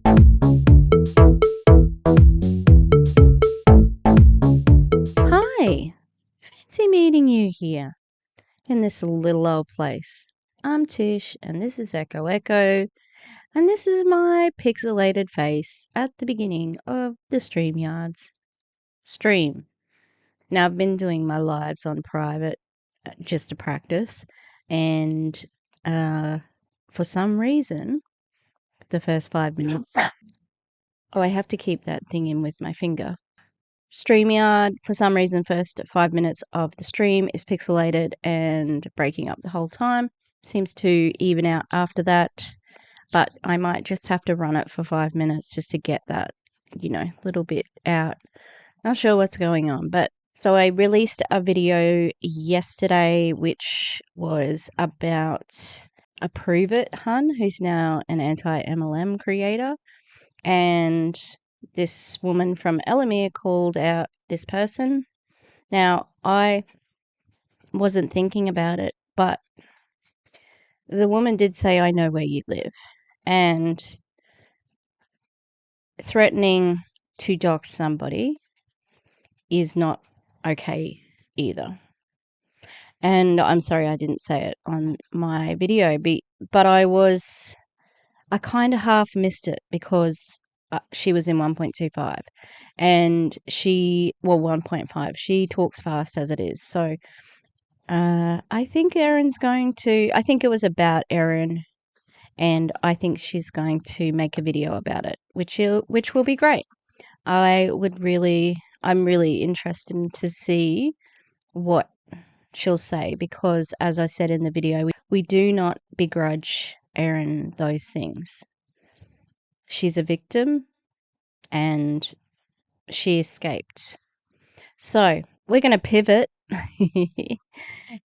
Hi, fancy meeting you here in this little old place. I'm Tish, and this is Echo Echo, and this is my pixelated face at the beginning of the StreamYards stream. Now, I've been doing my lives on private just to practice, and for some reason, the first 5 minutes, I have to keep that thing in with my finger. StreamYard, for some reason, first 5 minutes of the stream is pixelated and breaking up the whole time. Seems to even out after that, but I might just have to run it for 5 minutes just to get that, little bit out. Not sure what's going on, but so I released a video yesterday which was about a Prove It hun, who's now an anti-mlm creator, and this woman from Elamir called out this person. Now, I wasn't thinking about it, but the woman did say, "I know where you live," and threatening to dox somebody is not okay either. And I'm sorry I didn't say it on my video, but I kind of half missed it because she was in 1.25 and 1.5. She talks fast as it is. So I think I think it was about Erin, and I think she's going to make a video about it, which will be great. I'm really interested to see what she'll say, because as I said in the video, we do not begrudge Erin those things. She's a victim and she escaped. So we're going to pivot.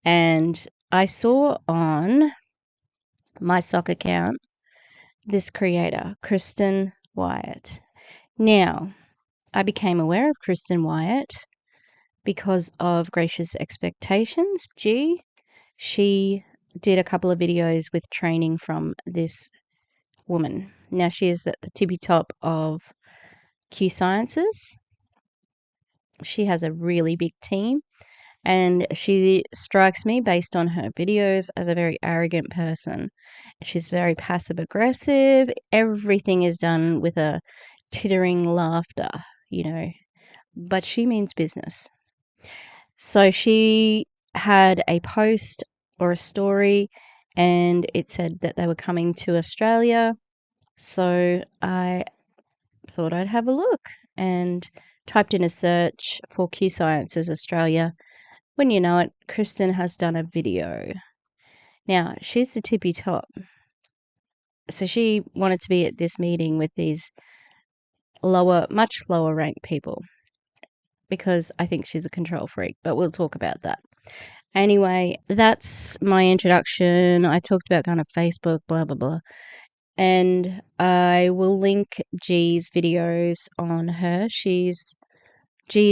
And I saw on my sock account this creator, Kristin Wyatt. Now, I became aware of Kristin Wyatt because of Gracious Expectations. She did a couple of videos with training from this woman. Now, she is at the tippy top of QSciences. She has a really big team, and she strikes me, based on her videos, as a very arrogant person. She's very passive aggressive. Everything is done with a tittering laughter, but she means business. So she had a post or a story, and it said that they were coming to Australia. So I thought I'd have a look and typed in a search for QSciences Australia. When you know it, Kristen has done a video. Now, she's the tippy top. So she wanted to be at this meeting with these much lower ranked people, because I think she's a control freak, but we'll talk about that. Anyway, that's my introduction. I talked about kind of Facebook, blah, blah, blah. And I will link G's videos on her. G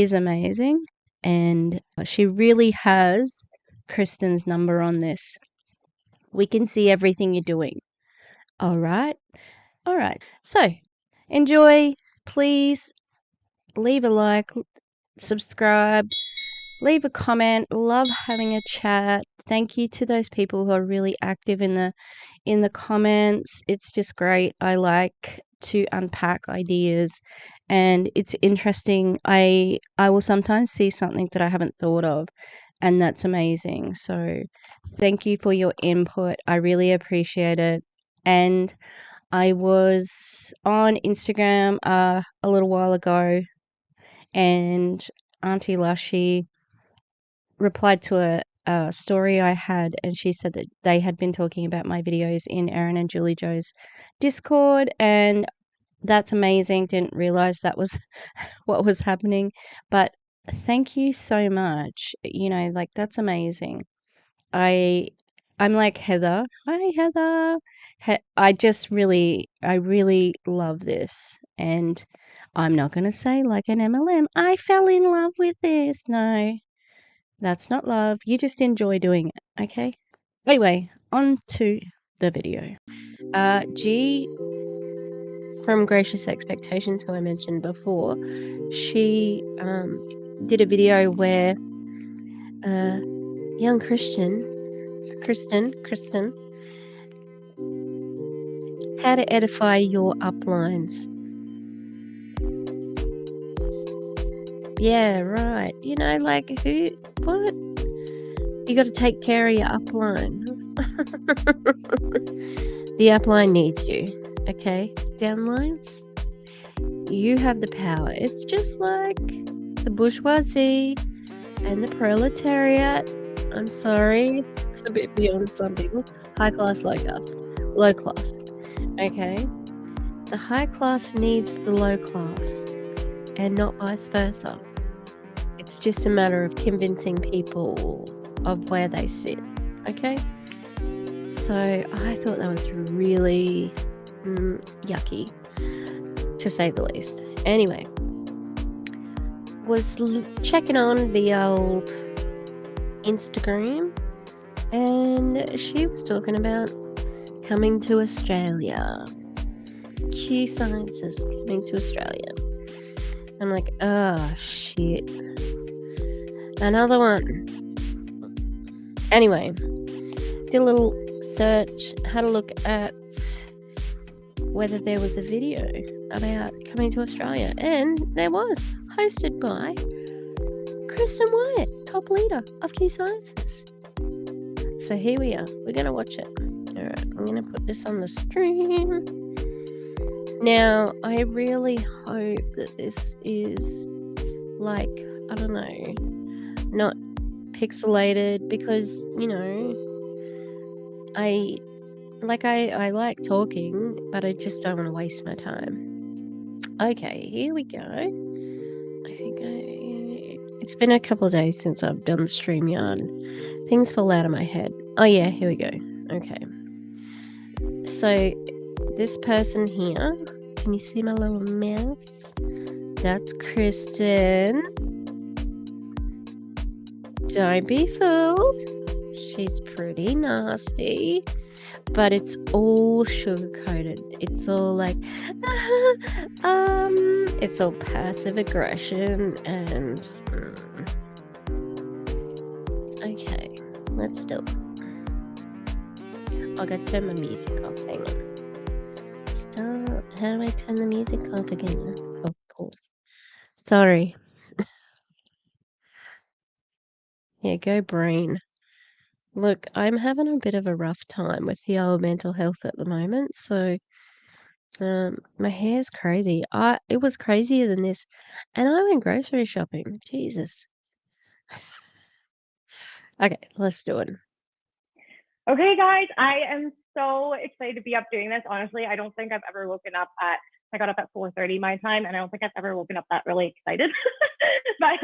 is amazing, and she really has Kristen's number on this. We can see everything you're doing. All right. So enjoy. Please leave a like, subscribe, leave a comment. Love having a chat. Thank you to those people who are really active in the comments. It's just great. I like to unpack ideas, and it's interesting. I will sometimes see something that I haven't thought of, and that's amazing. So thank you for your input. I really appreciate it. And I was on Instagram a little while ago, and Auntie Lushy replied to a story I had, and she said that they had been talking about my videos in Erin and Julie Joe's Discord, and that's amazing. Didn't realize that was what was happening, but thank you so much. That's amazing. I'm like Heather. Hi, Heather. I really love this, and I'm not going to say like an MLM. I fell in love with this. No, that's not love. You just enjoy doing it, okay? Anyway, on to the video. G from Gracious Expectations, who I mentioned before, she did a video where young Kristen, how to edify your uplines. Yeah, right. You know, like what? You got to take care of your upline. The upline needs you, okay? Downlines, you have the power. It's just like the bourgeoisie and the proletariat. I'm sorry, it's a bit beyond some people. High class, low class. Low class, okay? The high class needs the low class and not vice versa. It's just a matter of convincing people of where they sit, okay? So I thought that was really yucky, to say the least. Anyway, was checking on the old Instagram, and she was talking about coming to Australia. QSciences coming to Australia. I'm like, oh shit. Another one. Anyway, did a little search, had a look at whether there was a video about coming to Australia, and there was, hosted by Kristin Wyatt, top leader of QSciences. So here we are. We're going to watch it. All right, I'm going to put this on the stream. Now, I really hope that this is, like, I don't know, not pixelated, because, you know, I like talking, but I just don't want to waste my time. Okay, here we go. I think it's been a couple of days since I've done the StreamYard. Things fall out of my head. Oh yeah, here we go. Okay. So this person here, can you see my little mouth? That's Kristen. Don't be fooled. She's pretty nasty, but it's all sugar-coated. It's all like, it's all passive aggression and, okay, let's do it. I gotta turn my music off, hang on. Stop, how do I turn the music off again? Oh, cool. Sorry. Yeah, go brain. Look, I'm having a bit of a rough time with the old mental health at the moment, so my hair's crazy. It was crazier than this, and I went grocery shopping. Jesus. Okay, let's do it. Okay, guys, I am so excited to be up doing this. Honestly, I don't think I've ever woken up at, I got up at 4:30 my time, and I don't think I've ever woken up that really excited, but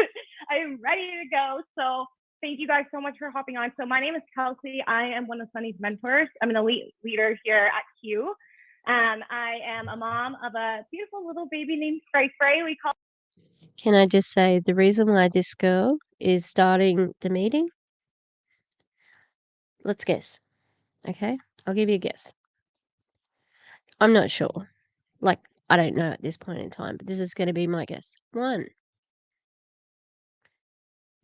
I am ready to go. So thank you guys so much for hopping on. So my name is Kelsey. I am one of Sunny's mentors. I'm an elite leader here at Q. I am a mom of a beautiful little baby named Freya. We call. Can I just say the reason why this girl is starting the meeting? Let's guess. Okay, I'll give you a guess. I'm not sure. Like, I don't know at this point in time, but this is going to be my guess. 1,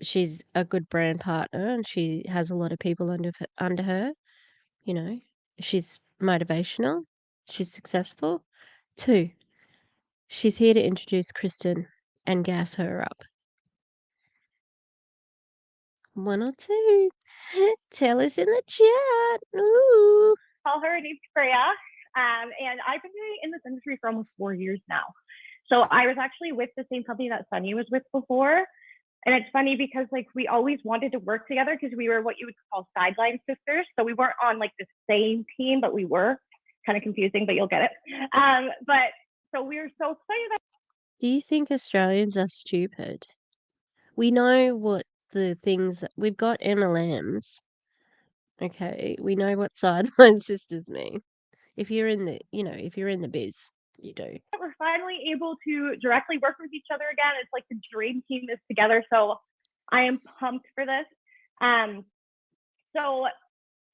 she's a good brand partner and she has a lot of people under her. You know, she's motivational. She's successful. 2, she's here to introduce Kristen and gas her up. 1 or 2. Tell us in the chat. Ooh. Call her named Freya. And I've been in this industry for almost 4 years now. So I was actually with the same company that Sunny was with before. And it's funny because like we always wanted to work together because we were what you would call sideline sisters. So we weren't on like the same team, but we were. Kind of confusing, but you'll get it. But so we were so excited. Do you think Australians are stupid? We know what the things, we've got MLMs. Okay, we know what sideline sisters mean. If you're in the, if you're in the biz, you do. We're finally able to directly work with each other again. It's like the dream team is together. So I am pumped for this. So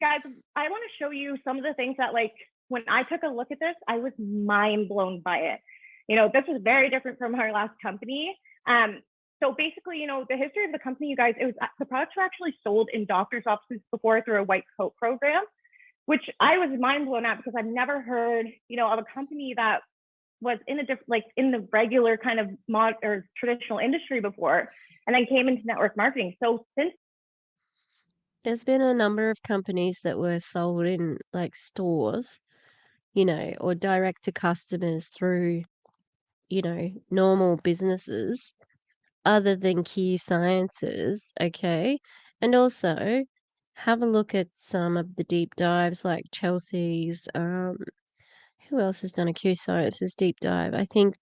guys, I want to show you some of the things that like when I took a look at this, I was mind blown by it. You know, this was very different from our last company. So basically, you know, the history of the company, you guys, it was the products were actually sold in doctors' offices before through a white coat program, which I was mind blown at because I've never heard, you know, of a company that was in a different, like in the regular kind of mod or traditional industry before, and then came into network marketing. So since There's been a number of companies that were sold in like stores, you know, or direct to customers through, you know, normal businesses other than QSciences, okay? And also have a look at some of the deep dives like Chelsea's, who else has done a QSciences deep dive? I think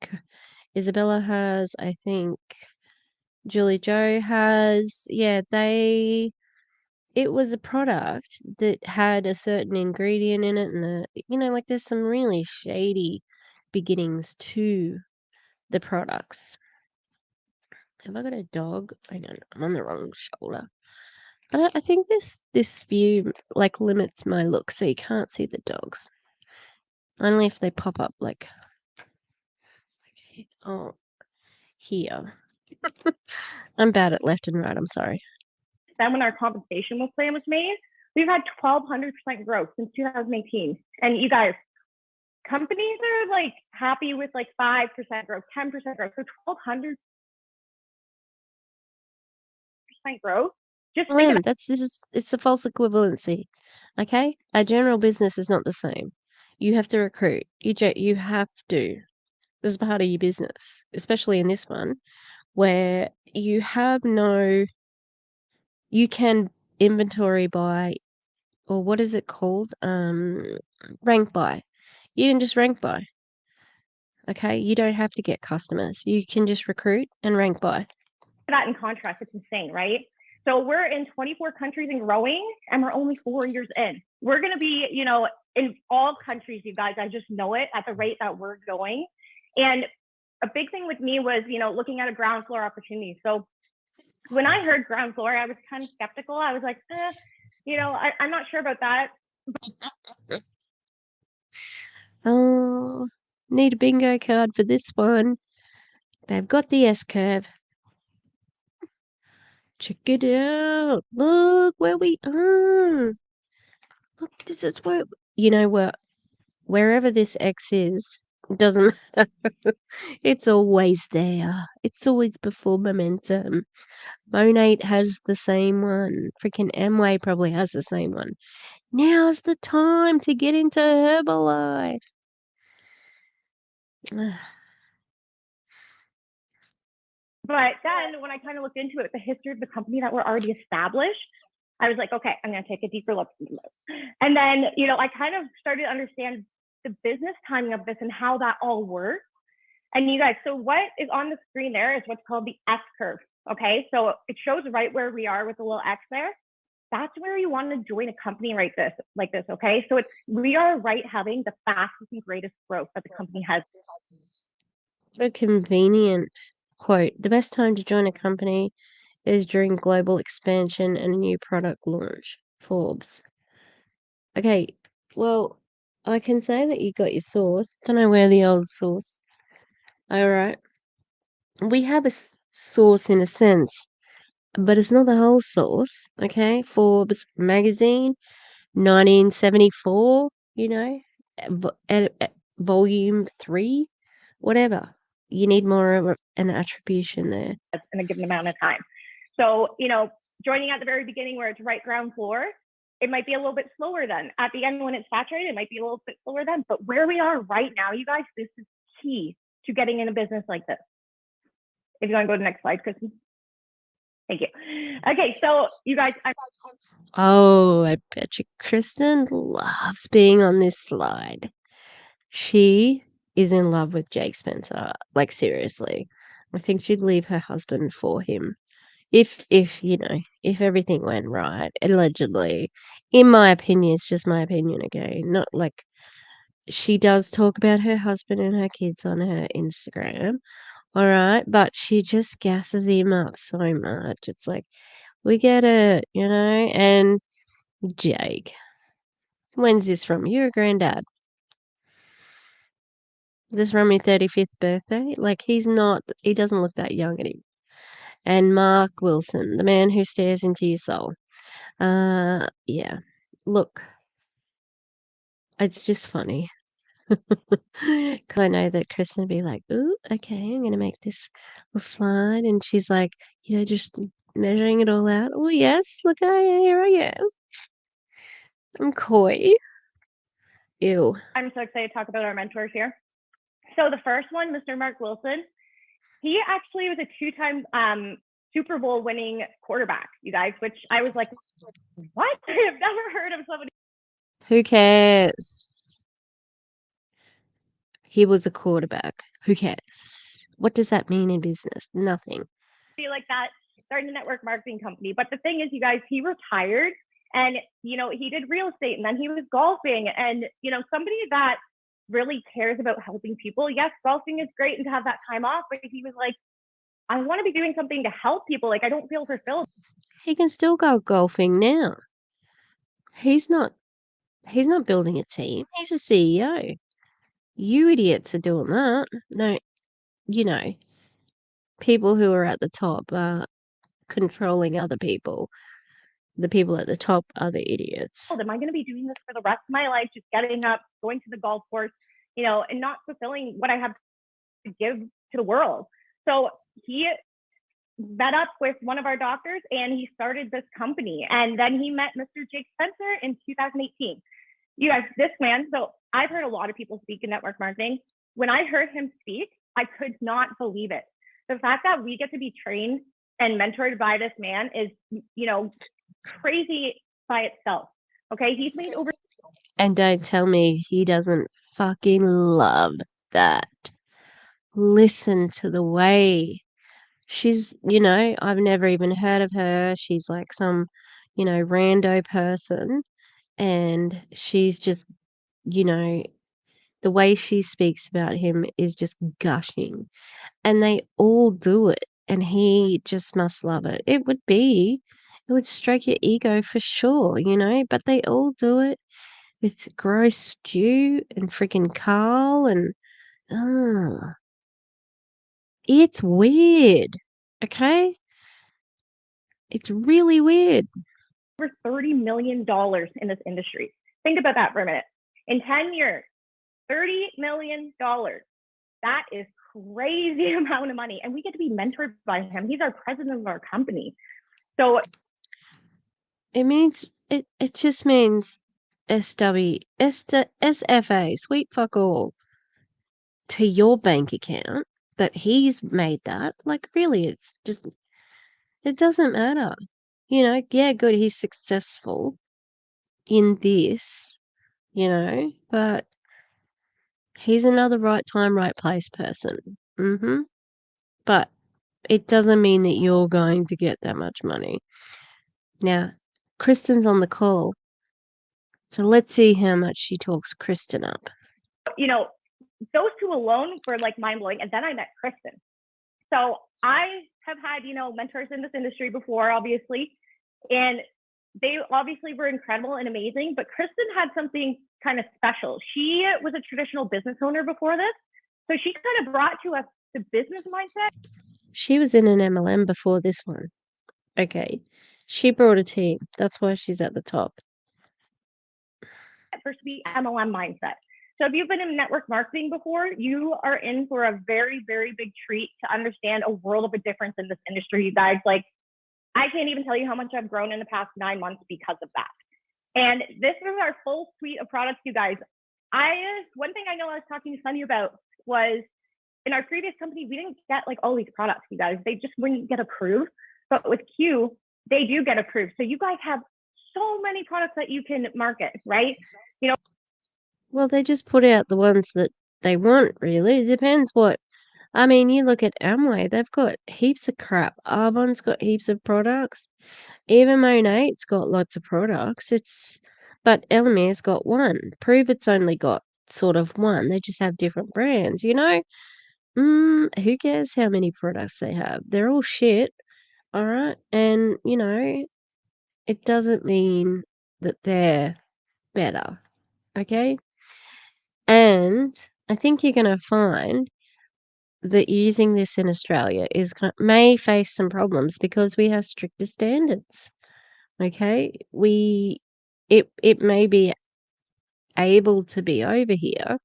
Isabella has, I think Julie Joe has. Yeah, it was a product that had a certain ingredient in it, and like there's some really shady beginnings to the products. Have I got a dog? I don't know. I'm on the wrong shoulder. I think this view like limits my look, so you can't see the dogs. Only if they pop up like oh here. I'm bad at left and right. I'm sorry. then when our compensation plan was made, we've had 1,200% growth since 2018. And you guys, companies are like happy with like 5% growth, 10% growth. So 1,200% growth. Just think about It's a false equivalency. Okay? A general business is not the same. You have to recruit. You have to. This is part of your business, especially in this one, where you can inventory buy, or what is it called? Rank buy. You can just rank buy. Okay? You don't have to get customers. You can just recruit and rank buy. that in contrast. It's insane, right? So we're in 24 countries and growing, and we're only 4 years in. We're going to be, you know, in all countries, you guys. I just know it at the rate that we're going. And a big thing with me was, you know, looking at a ground floor opportunity. So when I heard ground floor, I was kind of skeptical. I was like, you know, I'm not sure about that. Oh, need a bingo card for this one. They've got the S curve. Check it out. Look where we are. Look, this is where, you know what? Wherever this X is, it doesn't matter. It's always there. It's always before momentum. Monate has the same one. Freaking Amway probably has the same one. Now's the time to get into Herbalife. But then when I kind of looked into it, the history of the company that were already established, I was like, okay, I'm going to take a deeper look. And then, you know, I kind of started to understand the business timing of this and how that all works. And you guys, so what is on the screen there is what's called the S curve. Okay. So it shows right where we are with the little X there. That's where you want to join a company like this. Okay. So we are right having the fastest and greatest growth that the company has. A convenient quote. The best time to join a company is during global expansion and a new product launch. Forbes. Okay, well, I can say that you got your sauce. Don't know where the old sauce. Alright. We have a sauce in a sense, but it's not the whole sauce, okay? Forbes magazine, 1974, you know, volume 3, whatever. You need more of an attribution there. In a given amount of time. So, you know, joining at the very beginning where it's right ground floor, it might be a little bit slower then. At the end when it's saturated, it might be a little bit slower then. But where we are right now, you guys, this is key to getting in a business like this. If you want to go to the next slide, Kristen. Thank you. Okay, so you guys. Oh, I bet you Kristen loves being on this slide. She is in love with Jake Spencer. Like, seriously. I think she'd leave her husband for him. If everything went right, allegedly. In my opinion, it's just my opinion, okay? Not like she does talk about her husband and her kids on her Instagram, alright? But she just gasses him up so much. It's like, we get it, you know? And Jake. When's this from? You're a granddad. This from your 35th birthday? Like, he doesn't look that young anymore. And Mark Wilson, the man who stares into your soul. Yeah. Look, it's just funny. Because I know that Kristen would be like, ooh, okay, I'm going to make this little slide. And she's like, just measuring it all out. Oh, yes, look, here I am. I'm coy. Ew. I'm so excited to talk about our mentors here. So the first one, Mr. Mark Wilson, he actually was a two-time Super Bowl winning quarterback, you guys, which I was like, what? I have never heard of somebody. Who cares? He was a quarterback. Who cares? What does that mean in business? Nothing. Like that, starting a network marketing company. But the thing is, you guys, he retired and, he did real estate and then he was golfing. And, somebody that really cares about helping people. Yes, golfing is great and to have that time off, but he was like, I want to be doing something to help people. Like, I don't feel fulfilled. He can still go golfing now. He's not building a team. He's a CEO. You idiots are doing that. No, people who are at the top are controlling other people. The people at the top are the idiots. Am I going to be doing this for the rest of my life? Just getting up, going to the golf course, and not fulfilling what I have to give to the world. So he met up with one of our doctors and he started this company. And then he met Mr. Jake Spencer in 2018. You guys, this man, so I've heard a lot of people speak in network marketing. When I heard him speak, I could not believe it. The fact that we get to be trained and mentored by this man is, crazy by itself. Okay, he's made over. And don't tell me he doesn't fucking love that. Listen to the way she's, I've never even heard of her. She's like some, rando person. And she's just, the way she speaks about him is just gushing. And they all do it. And he just must love it. It would stroke your ego for sure, but they all do it with gross Stew and freaking Carl and it's weird. Okay? It's really weird. Over $30 million in this industry. Think about that for a minute. In 10 years, $30 million. That is crazy amount of money. And we get to be mentored by him. He's our president of our company. So it just means SFA, sweet fuck all, to your bank account that he's made that. Like, really, it's just, it doesn't matter. Yeah, good, he's successful in this, but he's another right time, right place person. But it doesn't mean that you're going to get that much money. Now, Kristen's on the call. So let's see how much she talks Kristen up. Those two alone were like mind blowing. And then I met Kristen. So I have had, mentors in this industry before, obviously, and they obviously were incredible and amazing, but Kristen had something kind of special. She was a traditional business owner before this. So she kind of brought to us the business mindset. She was in an MLM before this one. Okay. She brought a team. That's why she's at the top. First, be MLM mindset. So if you've been in network marketing before, you are in for a very, very big treat to understand a world of a difference in this industry, you guys. Like, I can't even tell you how much I've grown in the past 9 months because of that. And this is our full suite of products, you guys. One thing I know I was talking to Sunny about was in our previous company, we didn't get like all these products, you guys. They just wouldn't get approved. But with Q, they do get approved. So you guys have so many products that you can market, right? Well, they just put out the ones that they want, really. It depends what. I mean, you look at Amway, they've got heaps of crap. Arbonne's got heaps of products. Even Monat's got lots of products. But Elamere's got one. Prove It's only got sort of one. They just have different brands, who cares how many products they have? They're all shit, all right? And, it doesn't mean that they're better, okay? And I think you're going to find that using this in Australia may face some problems because we have stricter standards. Okay, it may be able to be over here,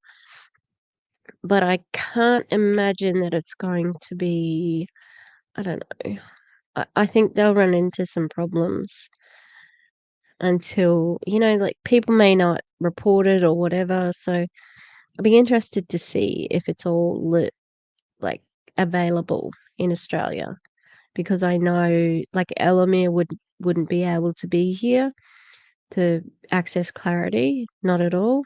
but I can't imagine that it's going to be. I don't know. I think they'll run into some problems until, like people may not report it or whatever. So I'll be interested to see if it's all like available in Australia, because I know like Elamir wouldn't be able to be here to access clarity, not at all.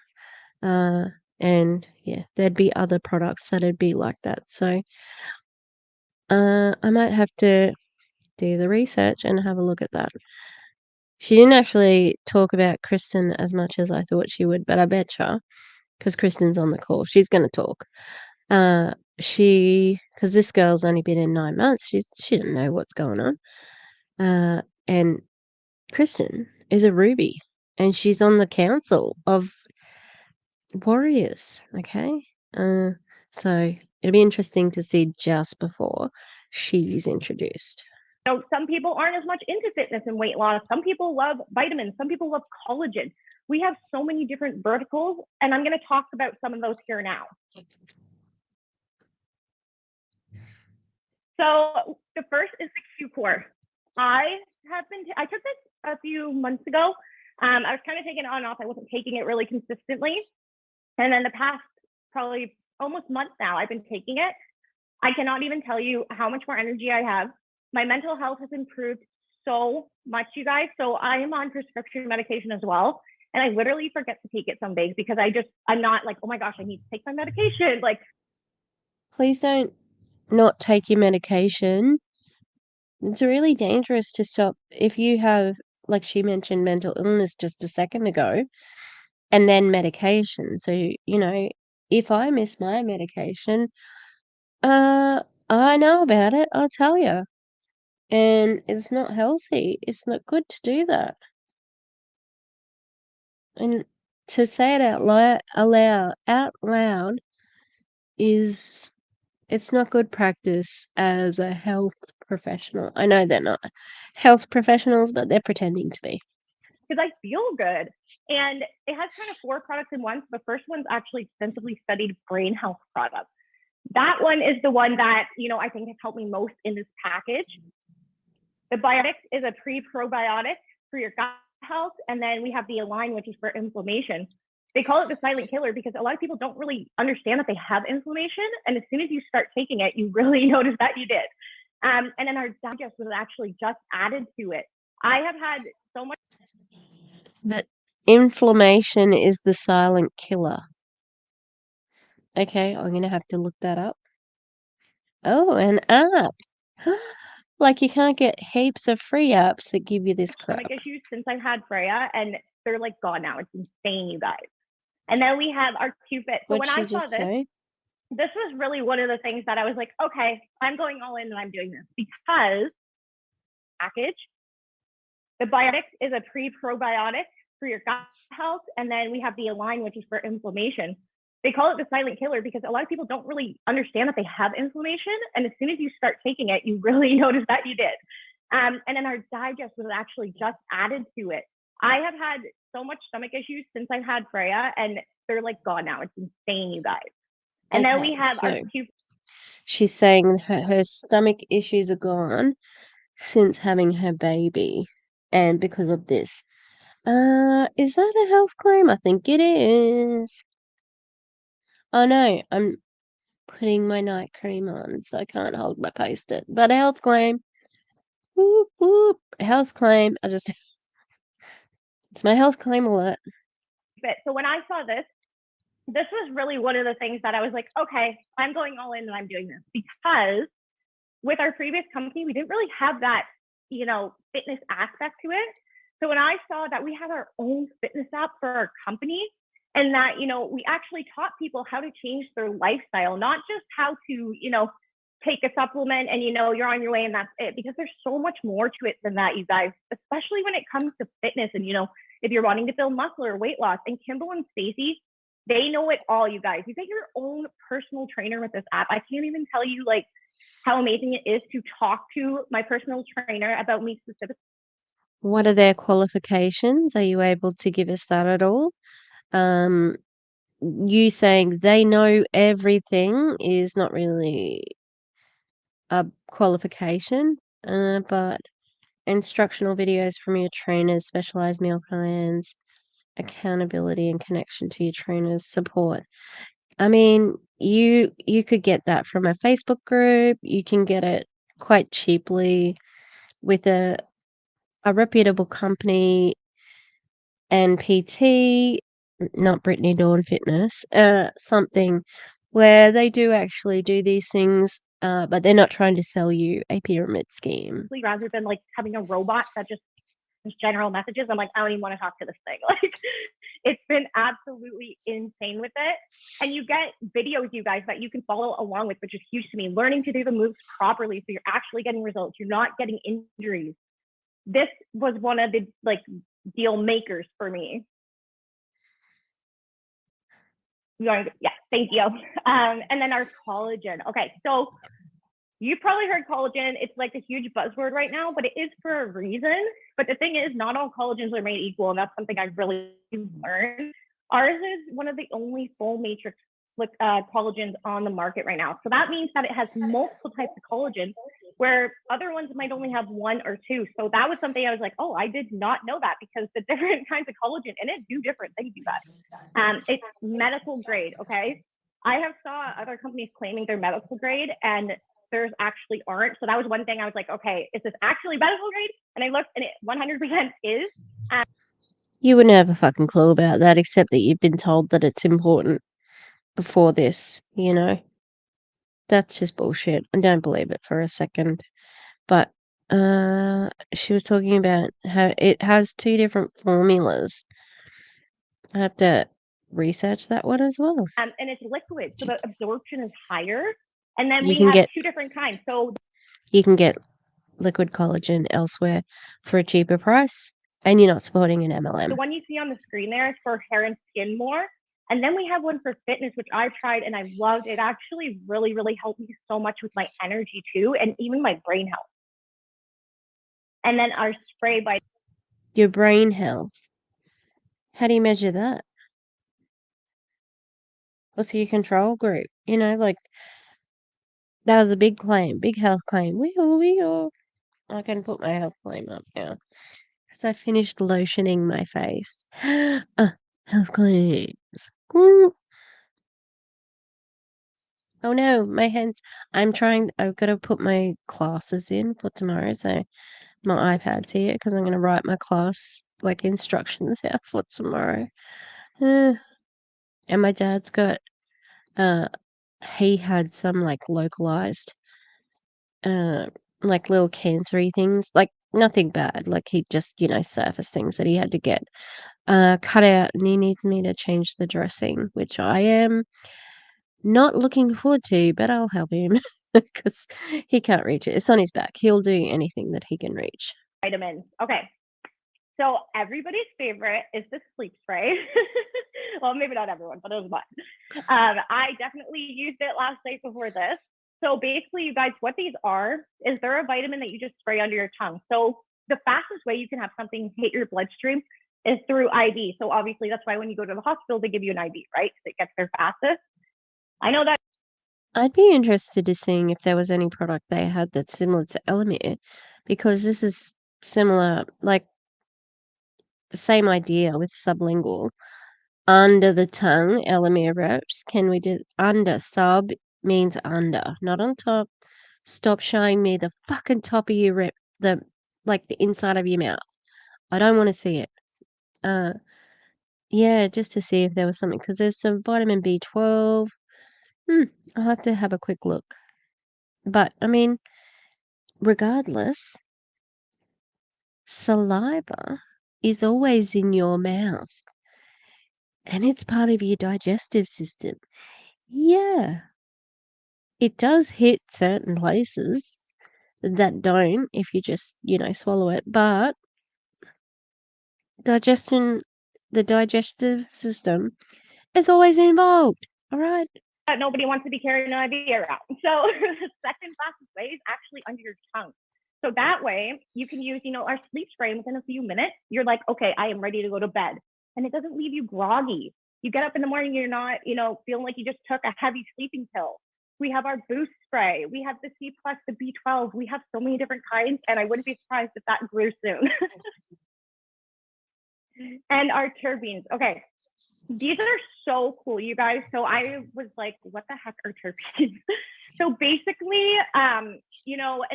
And yeah, there'd be other products that'd be like that. So I might have to do the research and have a look at that. She didn't actually talk about Kristen as much as I thought she would, but I betcha, because Kristen's on the call, she's going to talk. Because this girl's only been in 9 months, she didn't know what's going on. And Kristen is a ruby, and she's on the council of warriors. Okay, so it'll be interesting to see just before she's introduced. So some people aren't as much into fitness and weight loss. Some people love vitamins. Some people love collagen. We have so many different verticals, and I'm going to talk about some of those here now. So the first is the Q core. I took this a few months ago. I was kind of taking it on and off. I wasn't taking it really consistently. And then the past probably almost month now, I've been taking it. I cannot even tell you how much more energy I have. My mental health has improved so much, you guys. So I am on prescription medication as well. And I literally forget to take it some days because I'm not like, oh my gosh, I need to take my medication. Like, please don't not take your medication. It's really dangerous to stop if you have, like she mentioned, mental illness just a second ago, and then medication. So, if I miss my medication, I know about it, I'll tell you. And it's not healthy. It's not good to do that. And to say it out loud is it's not good practice as a health professional. I know they're not health professionals, but they're pretending to be. because I feel good. And it has kind of 4 products in one. So the first one's actually extensively studied brain health product. That one is the one that, I think has helped me most in this package. The Biotics is a pre-probiotic for your gut health. And then we have the Align, which is for inflammation. They call it the silent killer because a lot of people don't really understand that they have inflammation. And as soon as you start taking it, you really notice that you did. And then our digest was actually just added to it. I have had so much. That inflammation is the silent killer. Okay, I'm going to have to look that up. Oh, an app. Like you can't get heaps of free apps that give you this crap. Stomach issues since I've had Freya, and they're like gone now. It's insane, you guys. And then we have our Cupid. So when I saw this was really one of the things that I was like, okay, I'm going all in and I'm doing this because package. The Biotics is a pre-probiotic for your gut health. And then we have the Align, which is for inflammation. They call it the silent killer because a lot of people don't really understand that they have inflammation. And as soon as you start taking it, you really notice that you did. And then our digest was actually just added to it. I have had so much stomach issues since I've had Freya, and they're like gone now. It's insane, you guys. And then we have our She's saying her stomach issues are gone since having her baby, and because of this. Is that a health claim? I think it is. Oh no, I'm putting my night cream on, so I can't hold my post-it. But a health claim. Whoop, whoop. A health claim. It's my health claim alert. So when I saw this was really one of the things that I was like, okay, I'm going all in and I'm doing this because with our previous company, we didn't really have that, fitness aspect to it. So when I saw that we had our own fitness app for our company and that, we actually taught people how to change their lifestyle, not just how to, take a supplement and, you're on your way and that's it, because there's so much more to it than that, you guys, especially when it comes to fitness and, if you're wanting to build muscle or weight loss. And Kimball and Stacey, They know it all, you guys. You get your own personal trainer with this app. I can't even tell you like how amazing it is to talk to my personal trainer about me specifically. What are their qualifications? Are you able to give us that at all? You saying they know everything is not really a qualification, but instructional videos from your trainers, specialized meal plans, accountability and connection to your trainers, support. I mean, you could get that from a Facebook group. You can get it quite cheaply with a reputable company and PT, not Brittany Dawn Fitness, something where they do actually do these things, but they're not trying to sell you a pyramid scheme. Rather than like having a robot that just general messages, I'm like, I don't even want to talk to this thing. Like, it's been absolutely insane with it. And you get videos, you guys, that you can follow along with, which is huge to me. Learning to do the moves properly, so you're actually getting results. You're not getting injuries. This was one of the like deal makers for me. Yeah, thank you. And then our collagen. Okay, so you've probably heard collagen. It's like a huge buzzword right now, but it is for a reason. But the thing is, not all collagens are made equal, and that's something I've really learned. Ours is one of the only full matrix collagens on the market right now. So that means that it has multiple types of collagen, where other ones might only have one or two. So that was something I was like, oh, I did not know that, because the different kinds of collagen in it do different things, you guys. It's medical grade, okay? I have saw other companies claiming they're medical grade, and theirs actually aren't. So that was one thing I was like, okay, is this actually medical grade? And I looked, and it 100% is. You wouldn't have a fucking clue about that, except that you've been told that it's important before this, you know? That's just bullshit. I don't believe it for a second. But she was talking about how it has 2 different formulas. I have to research that one as well. And it's liquid, so the absorption is higher. And then You we can have get 2 different kinds. So you can get liquid collagen elsewhere for a cheaper price, and you're not supporting an MLM. the one you see on the screen there is for hair and skin more. And then we have one for fitness, which I've tried and I loved. It actually really, really helped me so much with my energy too, and even my brain health. And then our spray by Your brain health. How do you measure that? What's your control group? You know, like, that was a big claim, big health claim. Wee-haw. I can put my health claim up now. Because I finished lotioning my face. Health claims. Ooh. Oh no, my hands. I've got to put my classes in for tomorrow, so my iPad's here because I'm going to write my class, like, instructions out for tomorrow. And my dad's got, he had some, like, localized, like, little cancery things, like, nothing bad, like, he just, surface things that he had to get, cut out, and he needs me to change the dressing, which I am not looking forward to, but I'll help him because he can't reach it. It's on his back. He'll do anything that he can reach. vitamins. Okay. So everybody's favorite is the sleep spray. Well, maybe not everyone, but it was mine. I definitely used it last night before this. So basically, you guys, what these are is they're a vitamin that you just spray under your tongue. So the fastest way you can have something hit your bloodstream is through IV. So obviously, that's why when you go to the hospital, they give you an IV, right? It gets there fastest. I know that. I'd be interested to seeing if there was any product they had that's similar to Elamir, because this is similar, like the same idea with sublingual. Under the tongue, Elamir reps. Can we do under? Sub means under, not on top. Stop showing me the fucking top of your rep, the inside of your mouth. I don't want to see it. Yeah, just to see if there was something, because there's some vitamin B12. I'll have to have a quick look. But, I mean, regardless, saliva is always in your mouth, and it's part of your digestive system. Yeah, it does hit certain places that don't if you just, swallow it, but the digestive system is always involved. All right. But nobody wants to be carrying an IV around. So the second fastest way is actually under your tongue. So that way you can use, our sleep spray, and within a few minutes, you're like, okay, I am ready to go to bed. And it doesn't leave you groggy. You get up in the morning, you're not, feeling like you just took a heavy sleeping pill. We have our boost spray. We have the C plus, the B12. We have so many different kinds, and I wouldn't be surprised if that grew soon. And our terpenes. Okay, these are so cool, you guys. So I was like, what the heck are terpenes? So basically, an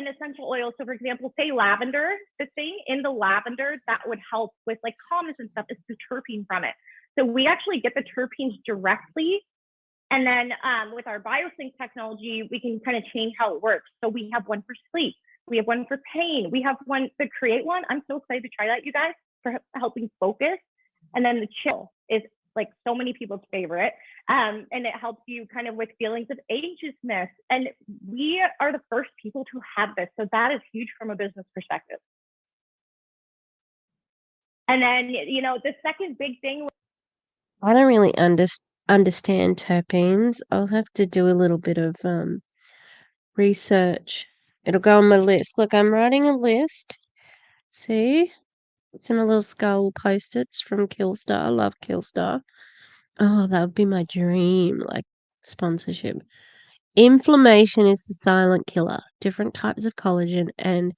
essential oil. So for example, say lavender, the thing in the lavender that would help with like calmness and stuff is the terpene from it. So we actually get the terpenes directly. And then with our biosync technology, we can kind of change how it works. So we have one for sleep. We have one for pain. We have one, the create one. I'm so excited to try that, you guys, for helping focus. And then the chill is like so many people's favorite. And it helps you kind of with feelings of anxiousness. And we are the first people to have this. So that is huge from a business perspective. And then, the second big thing. I don't really understand terpenes. I'll have to do a little bit of research. It'll go on my list. Look, I'm writing a list. See? It's in my little skull post-its from Killstar. I love Killstar. Oh, that would be my dream, like sponsorship. Inflammation is the silent killer. Different types of collagen and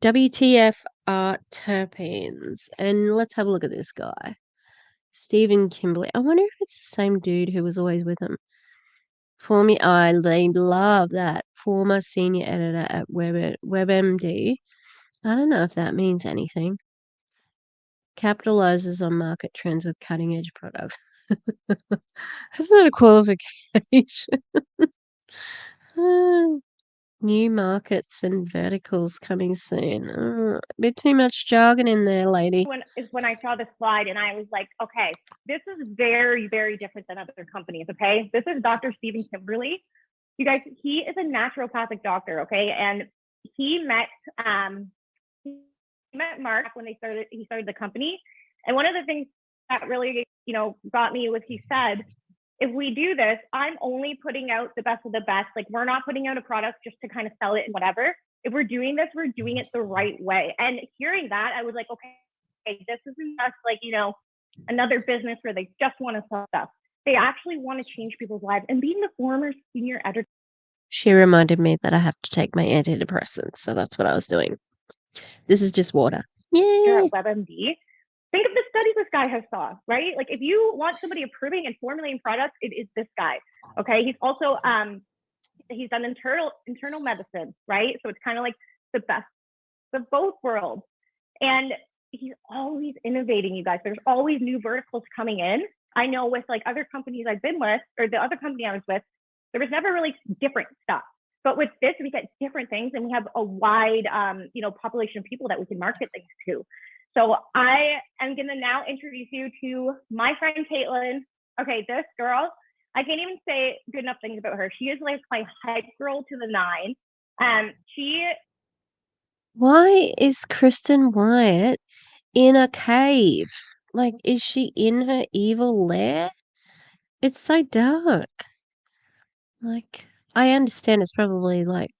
WTF are terpenes. And let's have a look at this guy. Stephen Kimberly. I wonder if it's the same dude who was always with him. They love that. Former senior editor at WebMD. I don't know if that means anything. Capitalizes on market trends with cutting edge products. That's not a qualification. New markets and verticals coming soon. A bit too much jargon in there, lady. When I saw this slide and I was like, okay, this is very, very different than other companies, okay? This is Dr. Stephen Kimberly. You guys, he is a naturopathic doctor, okay? And he met Mark when he started the company. And one of the things that really, got me was he said, if we do this, I'm only putting out the best of the best. Like, we're not putting out a product just to kind of sell it and whatever. If we're doing this, we're doing it the right way. And hearing that, I was like, okay, this isn't just like, another business where they just want to sell stuff. They actually want to change people's lives. And being the former senior editor. She reminded me that I have to take my antidepressants, so that's what I was doing. This is just water. Here Yeah. at WebMD. Think of the studies this guy has saw, right? Like, if you want somebody approving and formulating products, it is this guy. Okay. He's also he's done internal medicine, right? So it's kind of like the best of both worlds. And he's always innovating, you guys. There's always new verticals coming in. I know with like other companies I've been with, or the other company I was with, there was never really different stuff. But with this, we get different things, and we have a wide, population of people that we can market things to. So I am going to now introduce you to my friend Caitlin. Okay, this girl, I can't even say good enough things about her. She is like my hype girl to the nine. Why is Kristin Wyatt in a cave? Like, is she in her evil lair? It's so dark. Like, I understand it's probably like,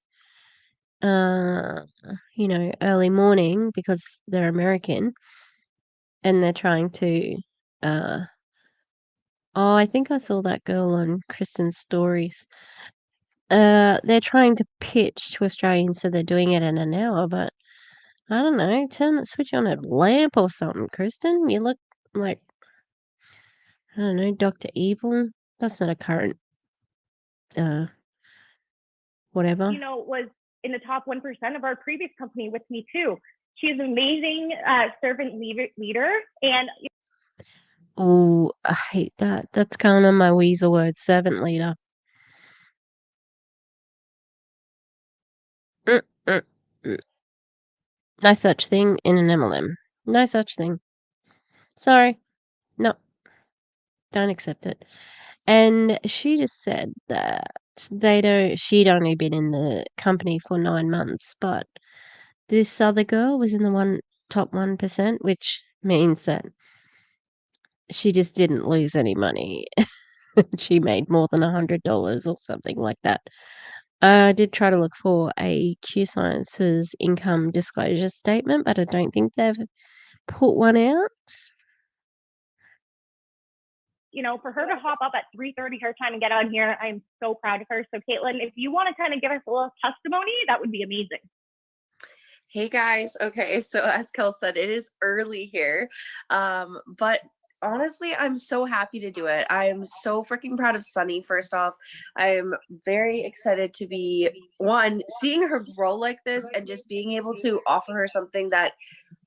early morning because they're American and they're trying to, I think I saw that girl on Kristen's stories. They're trying to pitch to Australians, so they're doing it in an hour, but I don't know, switch on a lamp or something, Kristen. You look like, I don't know, Dr. Evil. That's not a current, whatever. Was in the top 1% of our previous company with me too. She's an amazing servant leader. And oh, I hate that. That's kind of my weasel word, servant leader. Mm, mm, mm. No such thing in an MLM. No such thing. Sorry. No. Don't accept it. And she just said that she'd only been in the company for 9 months, but this other girl was in the top 1%, which means that she just didn't lose any money. She made more than $100 or something like that. I did try to look for a QSciences income disclosure statement, but I don't think they've put one out. You know, for her to hop up at 3:30 her time and get on here, I'm so proud of her. So, Caitlin, if you want to kind of give us a little testimony, that would be amazing. Hey guys. Okay, so as Kel said, it is early here, but honestly, I'm so happy to do it. I'm so freaking proud of Sunny. First off, I'm very excited to be seeing her grow like this and just being able to offer her something that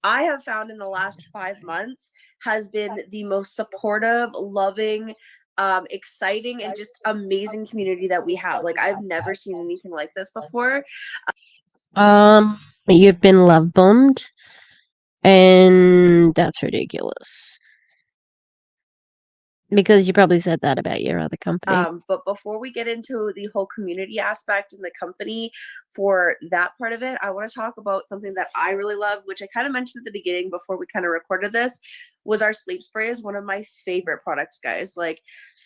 I have found in the last 5 months has been the most supportive, loving, exciting, and just amazing community that we have. Like, I've never seen anything like this before. You've been love bombed, and that's ridiculous. Because you probably said that about your other company. But before we get into the whole community aspect and the company for that part of it, I want to talk about something that I really love, which I kind of mentioned at the beginning before we kind of recorded this, was our sleep spray is one of my favorite products, guys. Like,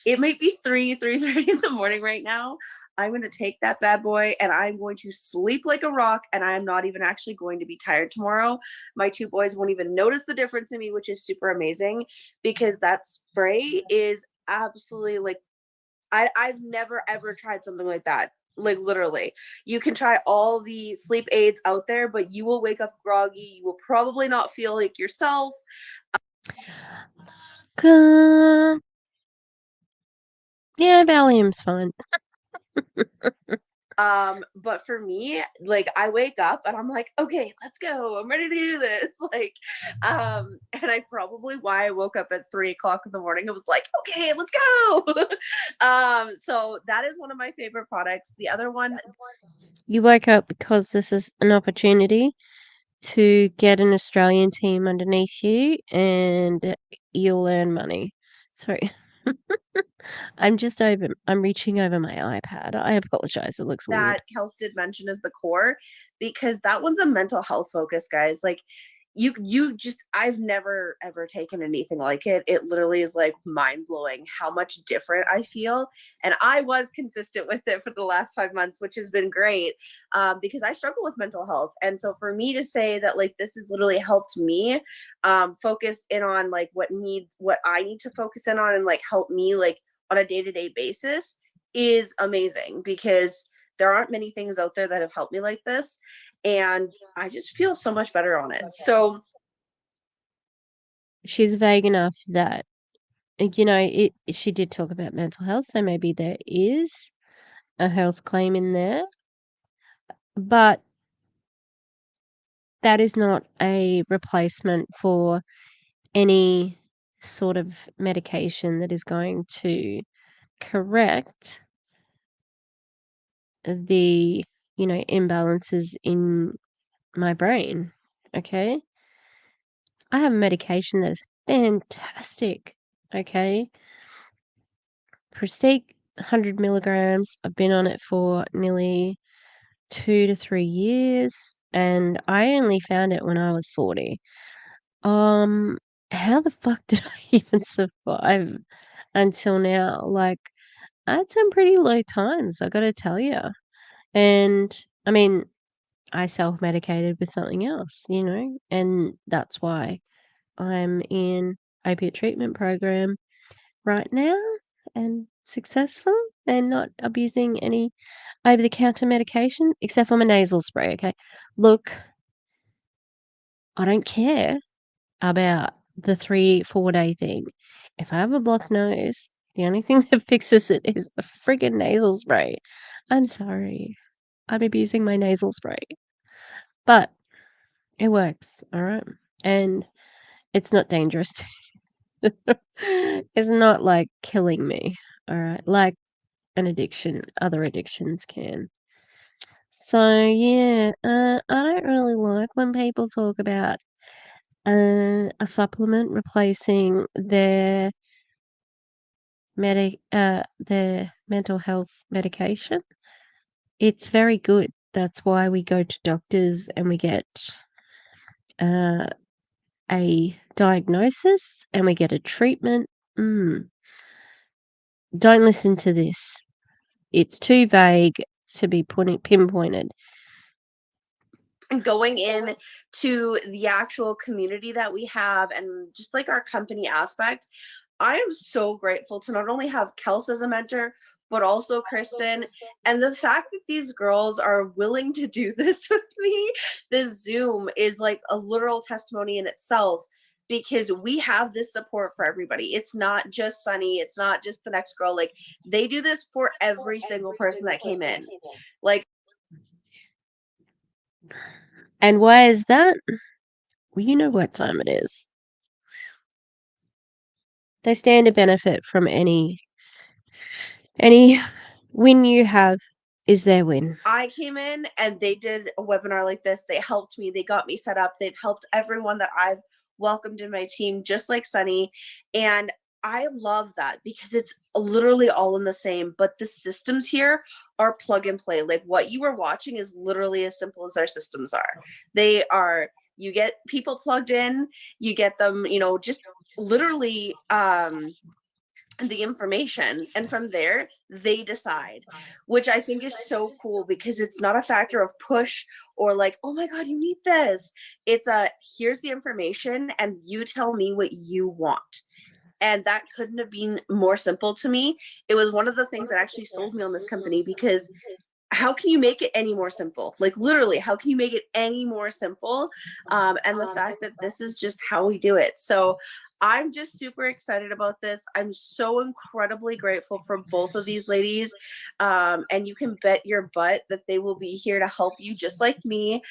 it might be 3:30 in the morning right now. I'm going to take that bad boy and I'm going to sleep like a rock, and I'm not even actually going to be tired tomorrow. My two boys won't even notice the difference in me, which is super amazing, because that spray is absolutely like, I've never ever tried something like that. Like, literally, you can try all the sleep aids out there, but you will wake up groggy. You will probably not feel like yourself. Yeah, Valium's fine. But for me, like, I wake up and I'm like, okay, let's go. I'm ready to do this. Like, and I probably why I woke up at 3 o'clock in the morning. I was like, okay, let's go. So that is one of my favorite products. The other one, You woke up because this is an opportunity to get an Australian team underneath you and you'll earn money. Sorry. I'm reaching over my iPad. I apologize. It looks weird. that Kels did mention is the core, because that one's a mental health focus, guys. Like, you just, I've never ever taken anything like it. It literally is like mind-blowing how much different I feel, and I was consistent with it for the last 5 months, which has been great, because I struggle with mental health. And so for me to say that, like, this has literally helped me focus in on like what I need to focus in on, and like help me like on a day-to-day basis, is amazing, because there aren't many things out there that have helped me like this, and I just feel so much better on it. So She's vague enough that she did talk about mental health, so maybe there is a health claim in there, but that is not a replacement for any sort of medication that is going to correct the imbalances in my brain. Okay, I have a medication that is fantastic. Okay, Prestige 100 milligrams. I've been on it for nearly 2 to 3 years, and I only found it when I was 40. How the fuck did I even survive until now? Like, I had some pretty low times, I gotta tell you. And I mean, I self-medicated with something else, and that's why I'm in opiate treatment program right now and successful and not abusing any over-the-counter medication except for my nasal spray. Okay, look, I don't care about the 3-4 day thing. If I have a blocked nose, the only thing that fixes it is the friggin' nasal spray. I'm sorry, I'm abusing my nasal spray, but it works, all right, and it's not dangerous. It's not like killing me, all right, like an addiction, other addictions can. So yeah, I don't really like when people talk about a supplement replacing their mental health medication. It's very good. That's why we go to doctors and we get a diagnosis and we get a treatment. Don't listen to this. It's too vague to be pinpointed. Going in to the actual community that we have and just like our company aspect, I am so grateful to not only have Kels as a mentor, but also Kristen. And the fact that these girls are willing to do this with me, this Zoom is like a literal testimony in itself, because we have this support for everybody. It's not just Sunny, it's not just the next girl. Like, they do this for every single person that came in. Like, and why is that? Well, you know what time it is. They stand to benefit from any win you have is their win. I came in and they did a webinar like this. They helped me. They got me set up. They've helped everyone that I've welcomed in my team, just like Sunny. And I love that because it's literally all in the same, but the systems here are plug and play. Like, what you are watching is literally as simple as our systems are. They are, you get people plugged in, you get them, just literally the information, and from there they decide, which I think is so cool because it's not a factor of push or like, oh my god, you need this. It's a, here's the information and you tell me what you want. And that couldn't have been more simple to me. It was one of the things that actually sold me on this company, because how can you make it any more simple? Like, literally, how can you make it any more simple? And the fact that this is just how we do it. So I'm just super excited about this. I'm so incredibly grateful for both of these ladies. And you can bet your butt that they will be here to help you, just like me.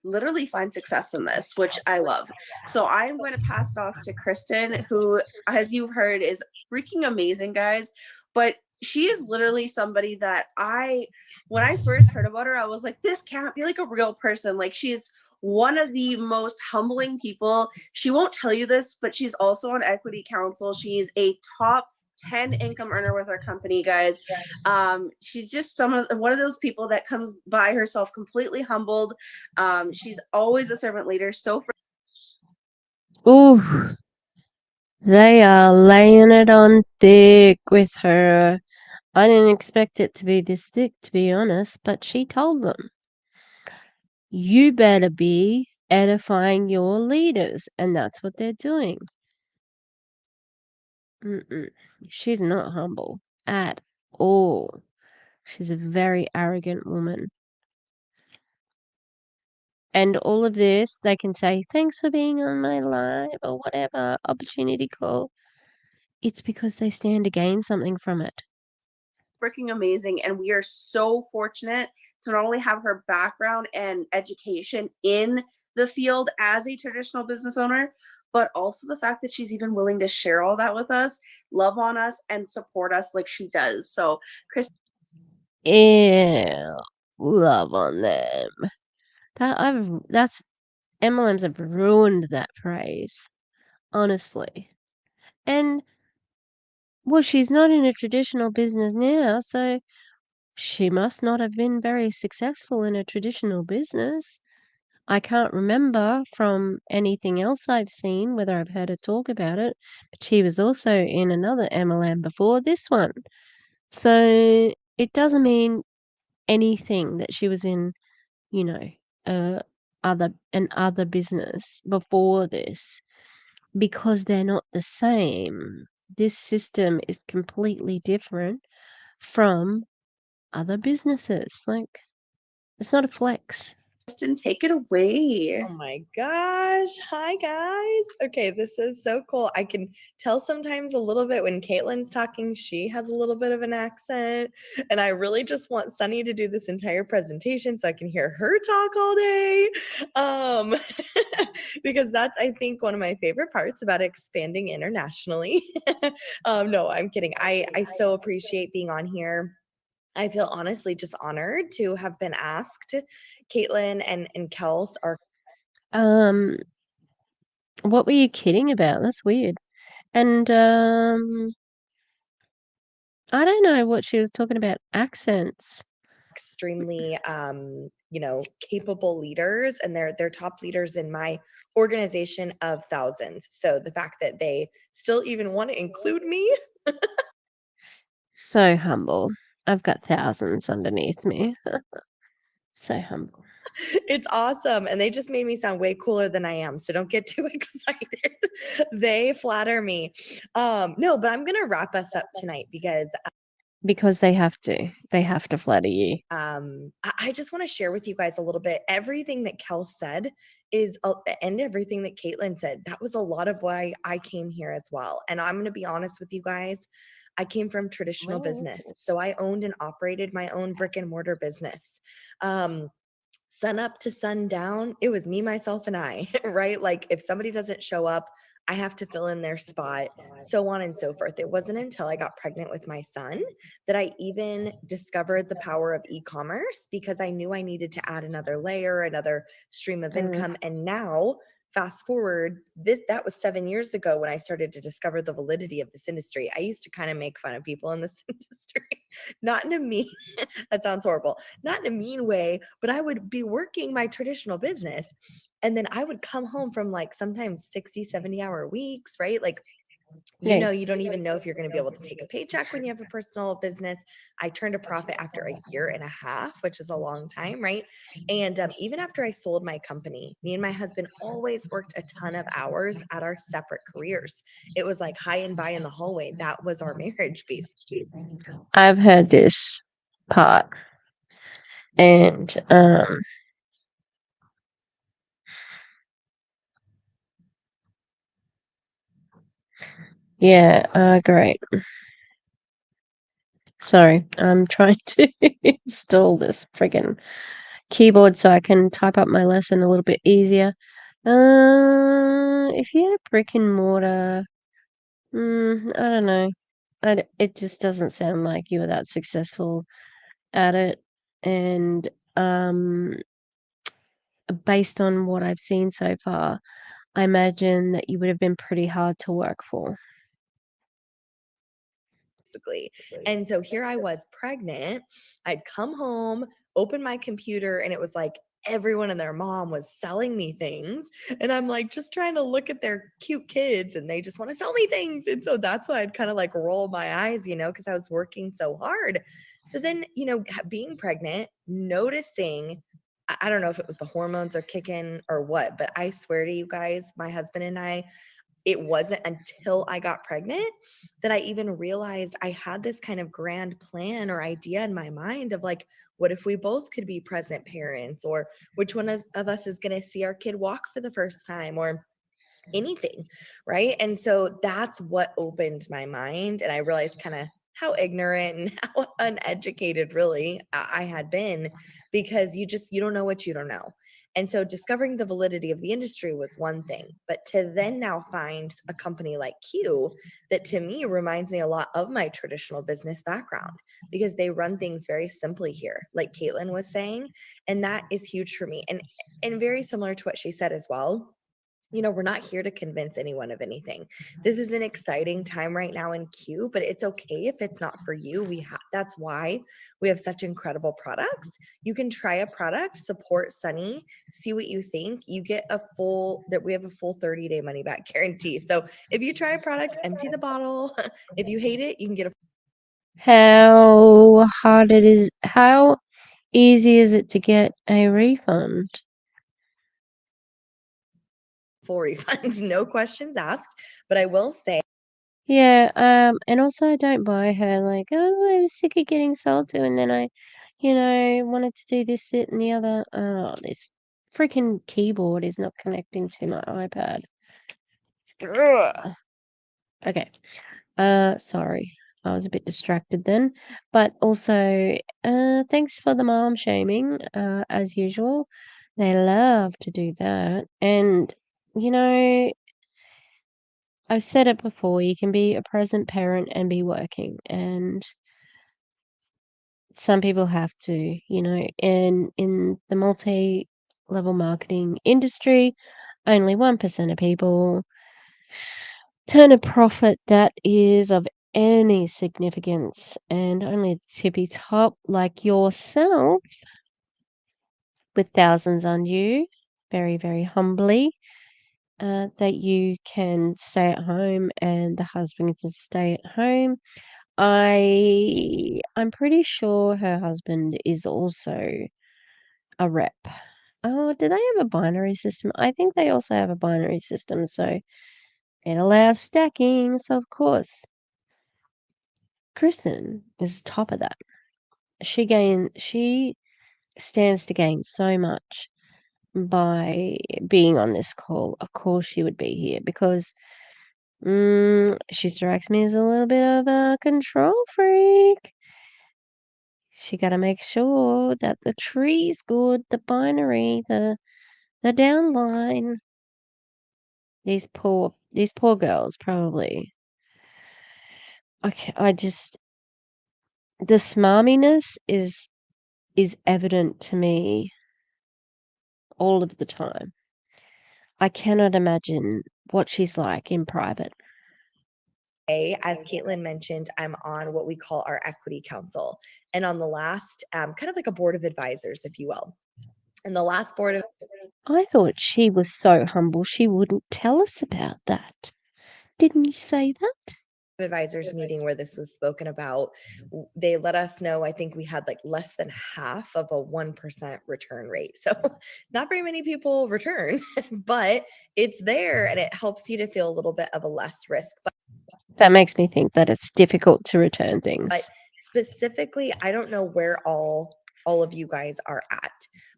Literally find success in this, which I love. So I'm going to pass it off to Kristen, who, as you've heard, is freaking amazing, guys. But she is literally somebody that when I first heard about her, I was like, this can't be like a real person. Like, she's one of the most humbling people. She won't tell you this, but she's also on equity council. She's a top 10 income earner with our company, guys. She's just one of those people that comes by herself completely humbled. She's always a servant leader. So Ooh, they are laying it on thick with her. I didn't expect it to be this thick, to be honest, but she told them, you better be edifying your leaders, and that's what they're doing. She's not humble at all. She's a very arrogant woman. And all of this, they can say, thanks for being on my live or whatever opportunity call. It's because they stand to gain something from it. freaking amazing, and we are so fortunate to not only have her background and education in the field as a traditional business owner, but also the fact that she's even willing to share all that with us, love on us, and support us like she does. So, Chris, Ew, love on them. That's MLMs have ruined that phrase, honestly. And well, she's not in a traditional business now, so she must not have been very successful in a traditional business. I can't remember from anything else I've seen whether I've heard her talk about it, but she was also in another MLM before this one. So it doesn't mean anything that she was in, you know, other business before this, because they're not the same. This system is completely different from other businesses. Like, it's not a flex. Kristen, take it away. Oh my gosh. Hi, guys. Okay, this is so cool. I can tell sometimes a little bit when Caitlin's talking, she has a little bit of an accent. And I really just want Sunny to do this entire presentation so I can hear her talk all day. Because that's, I think, one of my favorite parts about expanding internationally. No, I'm kidding. I so appreciate being on here. I feel honestly just honored to have been asked. Caitlin and Kels are What were you kidding about? That's weird. And I don't know what she was talking about. Accents. extremely capable leaders, and they're top leaders in my organization of thousands. So the fact that they still even want to include me. So humble. I've got thousands underneath me. So humble. It's awesome. And they just made me sound way cooler than I am. So don't get too excited. They flatter me. No, but I'm going to wrap us up tonight because they have to flatter you. I just want to share with you guys a little bit. Everything that Kel said and everything that Caitlin said, that was a lot of why I came here as well. And I'm going to be honest with you guys. I came from traditional business. So I owned and operated my own brick and mortar business. Sun up to sundown, it was me, myself, and I, right? Like if somebody doesn't show up, I have to fill in their spot, so on and so forth. It wasn't until I got pregnant with my son that I even discovered the power of e-commerce, because I knew I needed to add another layer, another stream of income. And now fast forward, that was 7 years ago when I started to discover the validity of this industry. I used to kind of make fun of people in this industry, not in a mean, that sounds horrible, not in a mean way, but I would be working my traditional business. And then I would come home from like sometimes 60, 70-hour weeks, right? Like, you don't even know if you're going to be able to take a paycheck when you have a personal business. I turned a profit after a year and a half, which is a long time, right? And even after I sold my company, me and my husband always worked a ton of hours at our separate careers. It was like high and by in the hallway. That was our marriage, basically. I've heard this part. And yeah, great. Sorry, I'm trying to install this friggin' keyboard so I can type up my lesson a little bit easier. If you had a brick and mortar, I don't know. It just doesn't sound like you were that successful at it. And based on what I've seen so far, I imagine that you would have been pretty hard to work for. Basically. And so here I was pregnant. I'd come home, open my computer, and it was like everyone and their mom was selling me things. And I'm like just trying to look at their cute kids and they just want to sell me things. And so that's why I'd kind of like roll my eyes, because I was working so hard. But then, being pregnant, noticing, I don't know if it was the hormones are kicking or what, but I swear to you guys, my husband and I, it wasn't until I got pregnant that I even realized I had this kind of grand plan or idea in my mind of like, what if we both could be present parents, or which one of us is going to see our kid walk for the first time, or anything, right? And so that's what opened my mind. And I realized kind of how ignorant and how uneducated really I had been, because you don't know what you don't know. And so discovering the validity of the industry was one thing, but to then now find a company like Q that to me reminds me a lot of my traditional business background, because they run things very simply here, like Caitlin was saying, and that is huge for me. And very similar to what she said as well. We're not here to convince anyone of anything. This is an exciting time right now in Q, but it's okay if it's not for you. That's why we have such incredible products. You can try a product, support Sunny, see what you think. We have a full 30-day money back guarantee. So if you try a product, empty the bottle. If you hate it, you can get a How easy is it to get a refund? full refund, no questions asked. But I will say, Yeah, and also I don't buy her like, oh, I was sick of getting sold to, and then I, wanted to do this, that, and the other. Oh, this freaking keyboard is not connecting to my iPad. Ugh. Okay. Sorry. I was a bit distracted then. But also, thanks for the mom shaming, as usual. They love to do that. And, I've said it before, you can be a present parent and be working. And some people have to, in the multi-level marketing industry, only 1% of people turn a profit that is of any significance, and only the tippy top, like yourself, with thousands on you, very, very humbly, that you can stay at home and the husband can stay at home. I'm pretty sure her husband is also a rep. Oh, do they have a binary system? I think they also have a binary system, so it allows stacking. So of course, Kristen is top of that. She stands to gain so much by being on this call. Of course, she would be here because she strikes me as a little bit of a control freak. She got to make sure that the tree's good, the binary, the downline. These poor girls probably. Okay, the smarminess is evident to me all of the time. I cannot imagine what she's like in private. As Caitlin mentioned, I'm on what we call our equity council, and on the last, kind of like a board of advisors, if you will. And the last board of I thought she was so humble she wouldn't tell us about that. Didn't you say that? advisors meeting where this was spoken about, they let us know, I think we had like less than half of a 1% return rate. So not very many people return, but it's there and it helps you to feel a little bit of a less risk. That makes me think that it's difficult to return things. But specifically, I don't know where all of you guys are at,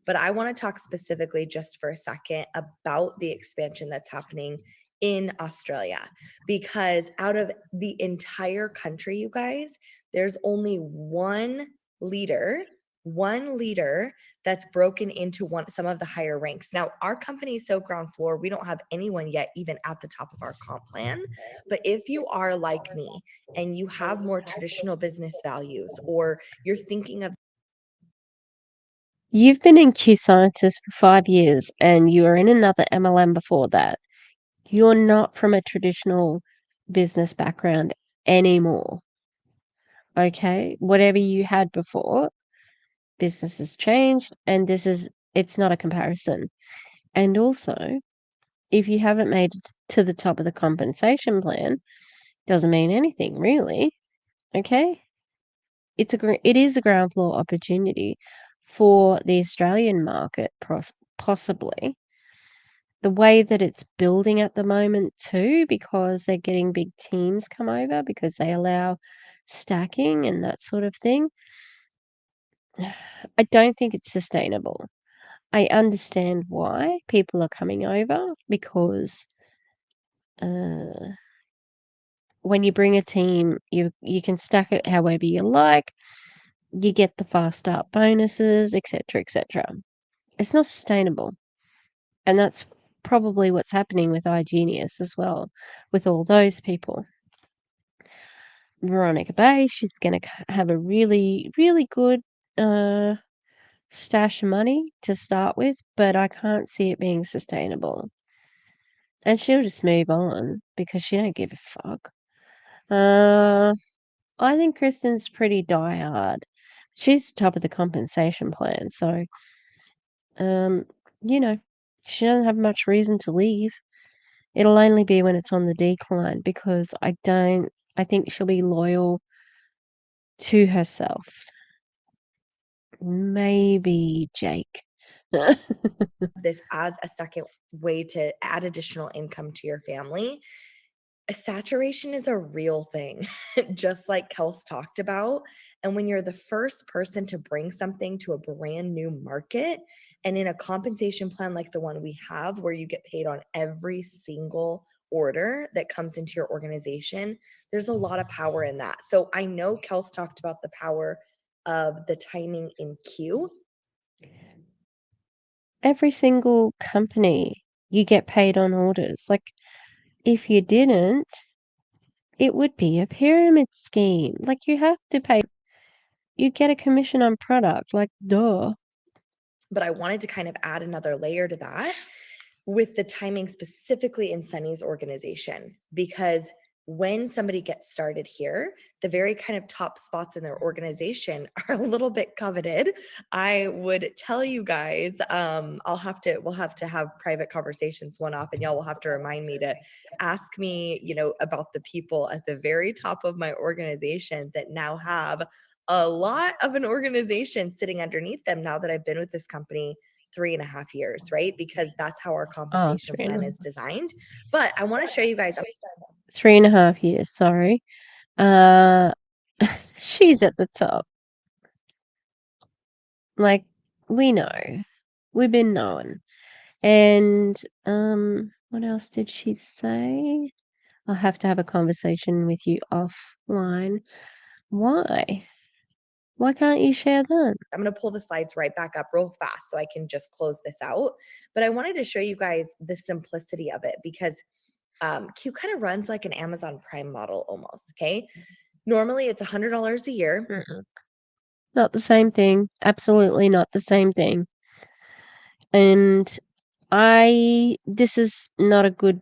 but I want to talk specifically just for a second about the expansion that's happening in Australia, because out of the entire country, you guys, there's only one leader that's broken into some of the higher ranks. Now, our company is so ground floor, we don't have anyone yet even at the top of our comp plan. But if you are like me and you have more traditional business values, or you're thinking of You've been in QSciences for 5 years and you were in another MLM before that. You're not from a traditional business background anymore. Okay? Whatever you had before, business has changed and it's not a comparison. And also, if you haven't made it to the top of the compensation plan, doesn't mean anything really. Okay? It is a ground floor opportunity for the Australian market, possibly. The way that it's building at the moment too, because they're getting big teams come over because they allow stacking and that sort of thing. I don't think it's sustainable. I understand why people are coming over because when you bring a team, you can stack it however you like. You get the fast start bonuses, etc., etc. It's not sustainable. And that's probably what's happening with iGenius as well, with all those people. Veronica Bay, she's going to have a really, really good stash of money to start with, but I can't see it being sustainable. And she'll just move on because she don't give a fuck. I think Kristen's pretty diehard. She's top of the compensation plan, so she doesn't have much reason to leave. It'll only be when it's on the decline because I think she'll be loyal to herself. Maybe Jake. this as a second way to add additional income to your family. Saturation is a real thing, just like Kels talked about. And when you're the first person to bring something to a brand new market, and in a compensation plan like the one we have, where you get paid on every single order that comes into your organization, there's a lot of power in that. So I know Kels talked about the power of the timing in Q. Every single company, you get paid on orders. Like, if you didn't, it would be a pyramid scheme. Like, you have to pay. You get a commission on product. Like, duh. But I wanted to kind of add another layer to that with the timing specifically in Sunny's organization, because when somebody gets started here, the very kind of top spots in their organization are a little bit coveted. I would tell you guys, we'll have to have private conversations one off, and y'all will have to remind me to ask me, about the people at the very top of my organization that now have a lot of an organization sitting underneath them now that I've been with this company 3.5 years, right? Because that's how our compensation plan is designed. But I want to show you guys 3.5 years, sorry. She's at the top. Like, we know. We've been known. And what else did she say? I'll have to have a conversation with you offline. Why? Why can't you share that? I'm going to pull the slides right back up real fast so I can just close this out. But I wanted to show you guys the simplicity of it because Q kind of runs like an Amazon Prime model almost, okay? Normally it's $100 a year. Not the same thing. Absolutely not the same thing. And this is not a good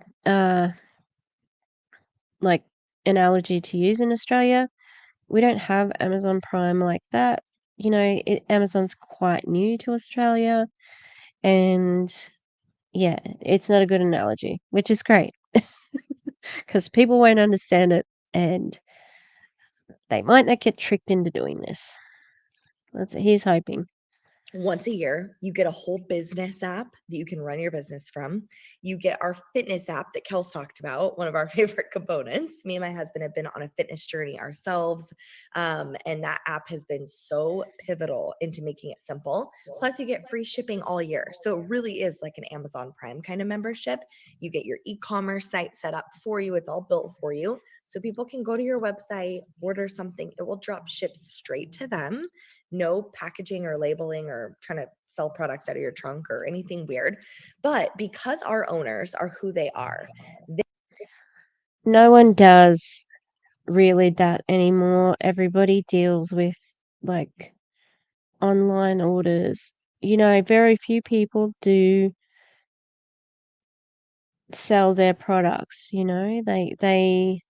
analogy to use in Australia. We don't have Amazon Prime like that. Amazon's quite new to Australia, and yeah, it's not a good analogy, which is great because people won't understand it and they might not get tricked into doing this. Here's hoping. Once a year, you get a whole business app that you can run your business from. You get our fitness app that Kel's talked about, one of our favorite components. Me and my husband have been on a fitness journey ourselves. And that app has been so pivotal into making it simple. Plus, you get free shipping all year. So it really is like an Amazon Prime kind of membership. You get your e-commerce site set up for you. It's all built for you. So people can go to your website, order something. It will drop ship straight to them. No packaging or labeling or trying to sell products out of your trunk or anything weird. But because our owners are who they are, no one does really that anymore. Everybody deals with like online orders. Very few people do sell their products, they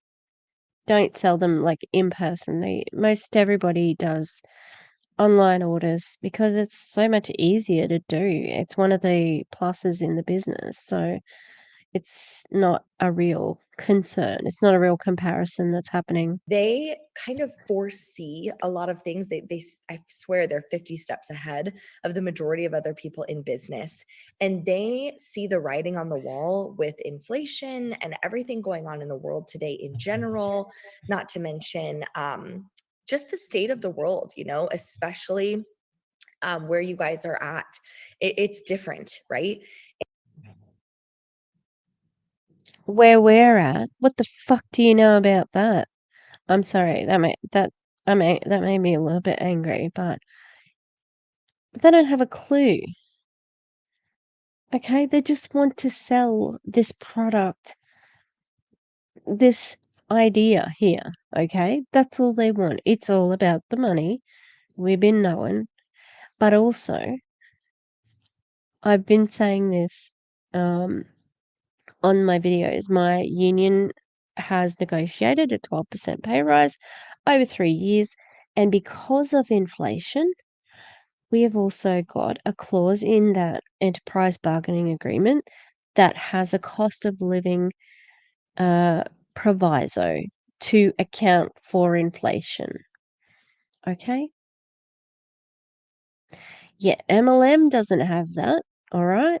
don't sell them like in person. Most everybody does online orders because it's so much easier to do. It's one of the pluses in the business. So it's not a real concern. It's not a real comparison that's happening. They kind of foresee a lot of things. I swear they're 50 steps ahead of the majority of other people in business. And they see the writing on the wall with inflation and everything going on in the world today in general, not to mention just the state of the world, especially where you guys are at. It's different, right? Where we're at? What the fuck do you know about that? I'm sorry, that made me a little bit angry, but they don't have a clue. Okay, they just want to sell this product, this idea here, okay? That's all they want. It's all about the money. We've been knowing. But also, I've been saying this on my videos. My union has negotiated a 12% pay rise over 3 years, and because of inflation, we have also got a clause in that enterprise bargaining agreement that has a cost of living proviso to account for inflation. Okay? Yeah, MLM doesn't have that, all right?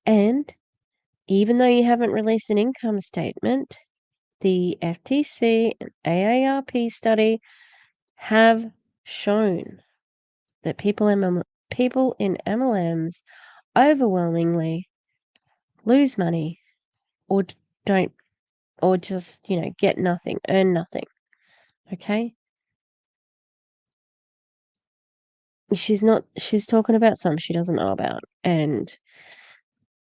And even though you haven't released an income statement, the FTC and AARP study have shown that people in MLMs overwhelmingly lose money or don't, or just, get nothing, earn nothing. Okay? She's talking about something she doesn't know about, and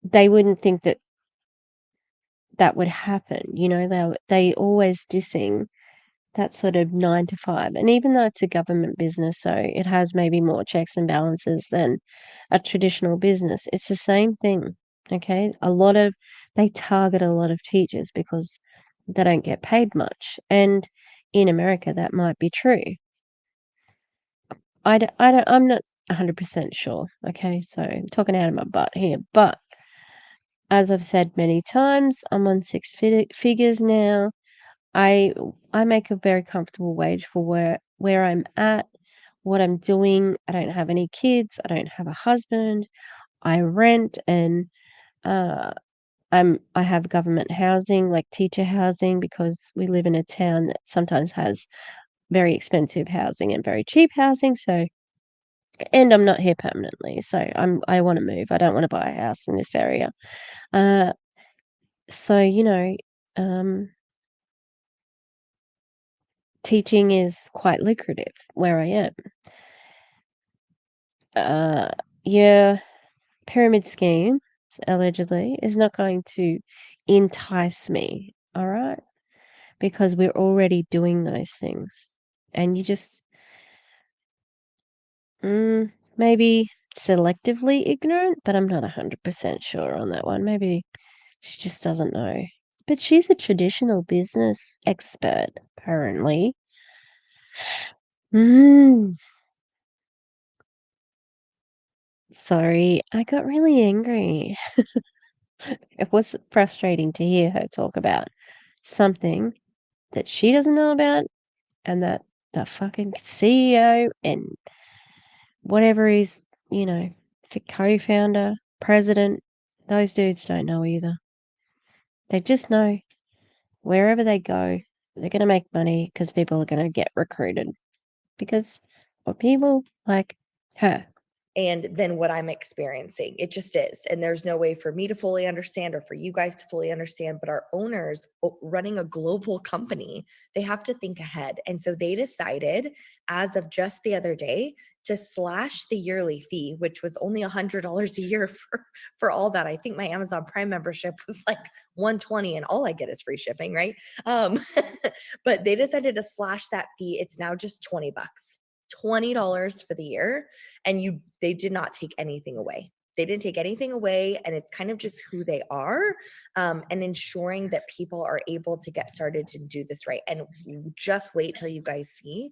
they wouldn't think that would happen. They always dissing that sort of 9 to 5. And even though it's a government business, so it has maybe more checks and balances than a traditional business, it's the same thing. Okay? They target a lot of teachers because they don't get paid much. And in America, that might be true. I'm not 100% sure. Okay, so I'm talking out of my butt here, but as I've said many times, I'm on six figures now. I make a very comfortable wage for where I'm at, what I'm doing. I don't have any kids. I don't have a husband. I rent, and I have government housing, like teacher housing, because we live in a town that sometimes has very expensive housing and very cheap housing. So, and I'm not here permanently, so I want to move. I don't want to buy a house in this area. So teaching is quite lucrative where I am. Your pyramid scheme, allegedly, is not going to entice me, all right? Because we're already doing those things. And you just maybe selectively ignorant, but I'm not 100% sure on that one. Maybe she just doesn't know. But she's a traditional business expert, apparently. Sorry, I got really angry. It was frustrating to hear her talk about something that she doesn't know about, and that the fucking CEO and whatever he's, the co-founder, president, those dudes don't know either. They just know wherever they go, they're going to make money because people are going to get recruited because of people like her. And then what I'm experiencing. It just is. And there's no way for me to fully understand or for you guys to fully understand. But our owners running a global company, they have to think ahead. And so they decided, as of just the other day, to slash the yearly fee, which was only $100 a year for all that. I think my Amazon Prime membership was like $120 and all I get is free shipping, right? But they decided to slash that fee. It's now just $20. $20 for the year, and they did not take anything away. They didn't take anything away, and it's kind of just who they are, and ensuring that people are able to get started to do this right. And just wait till you guys see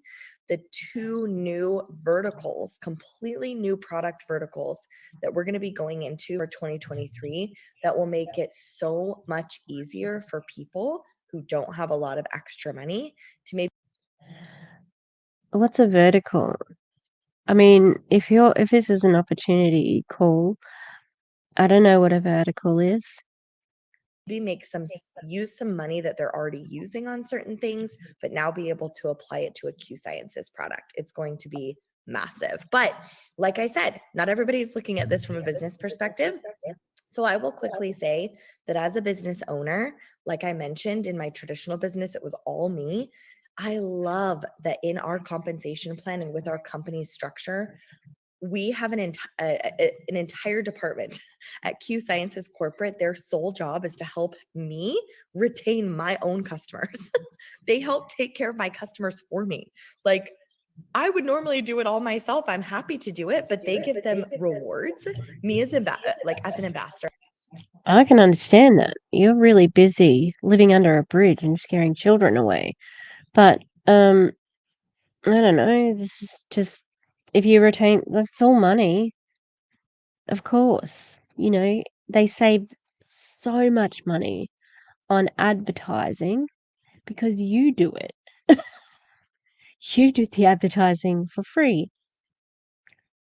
the 2 new verticals, completely new product verticals that we're going to be going into for 2023 that will make it so much easier for people who don't have a lot of extra money to maybe. What's a vertical? I mean, if this is an opportunity, cool. I don't know what a vertical is. Maybe use some money that they're already using on certain things, but now be able to apply it to a QSciences product. It's going to be massive. But like I said, not everybody's looking at this from a business perspective. So I will quickly say that as a business owner, like I mentioned, in my traditional business, it was all me. I love that in our compensation plan and with our company structure, we have an entire department at QSciences Corporate. Their sole job is to help me retain my own customers. They help take care of my customers for me. Like, I would normally do it all myself. I'm happy to do it, but they give them rewards. Me as an ambassador. I can understand that. You're really busy living under a bridge and scaring children away. But I don't know. This is just, if you retain, that's all money. Of course. They save so much money on advertising because you do it. You do the advertising for free.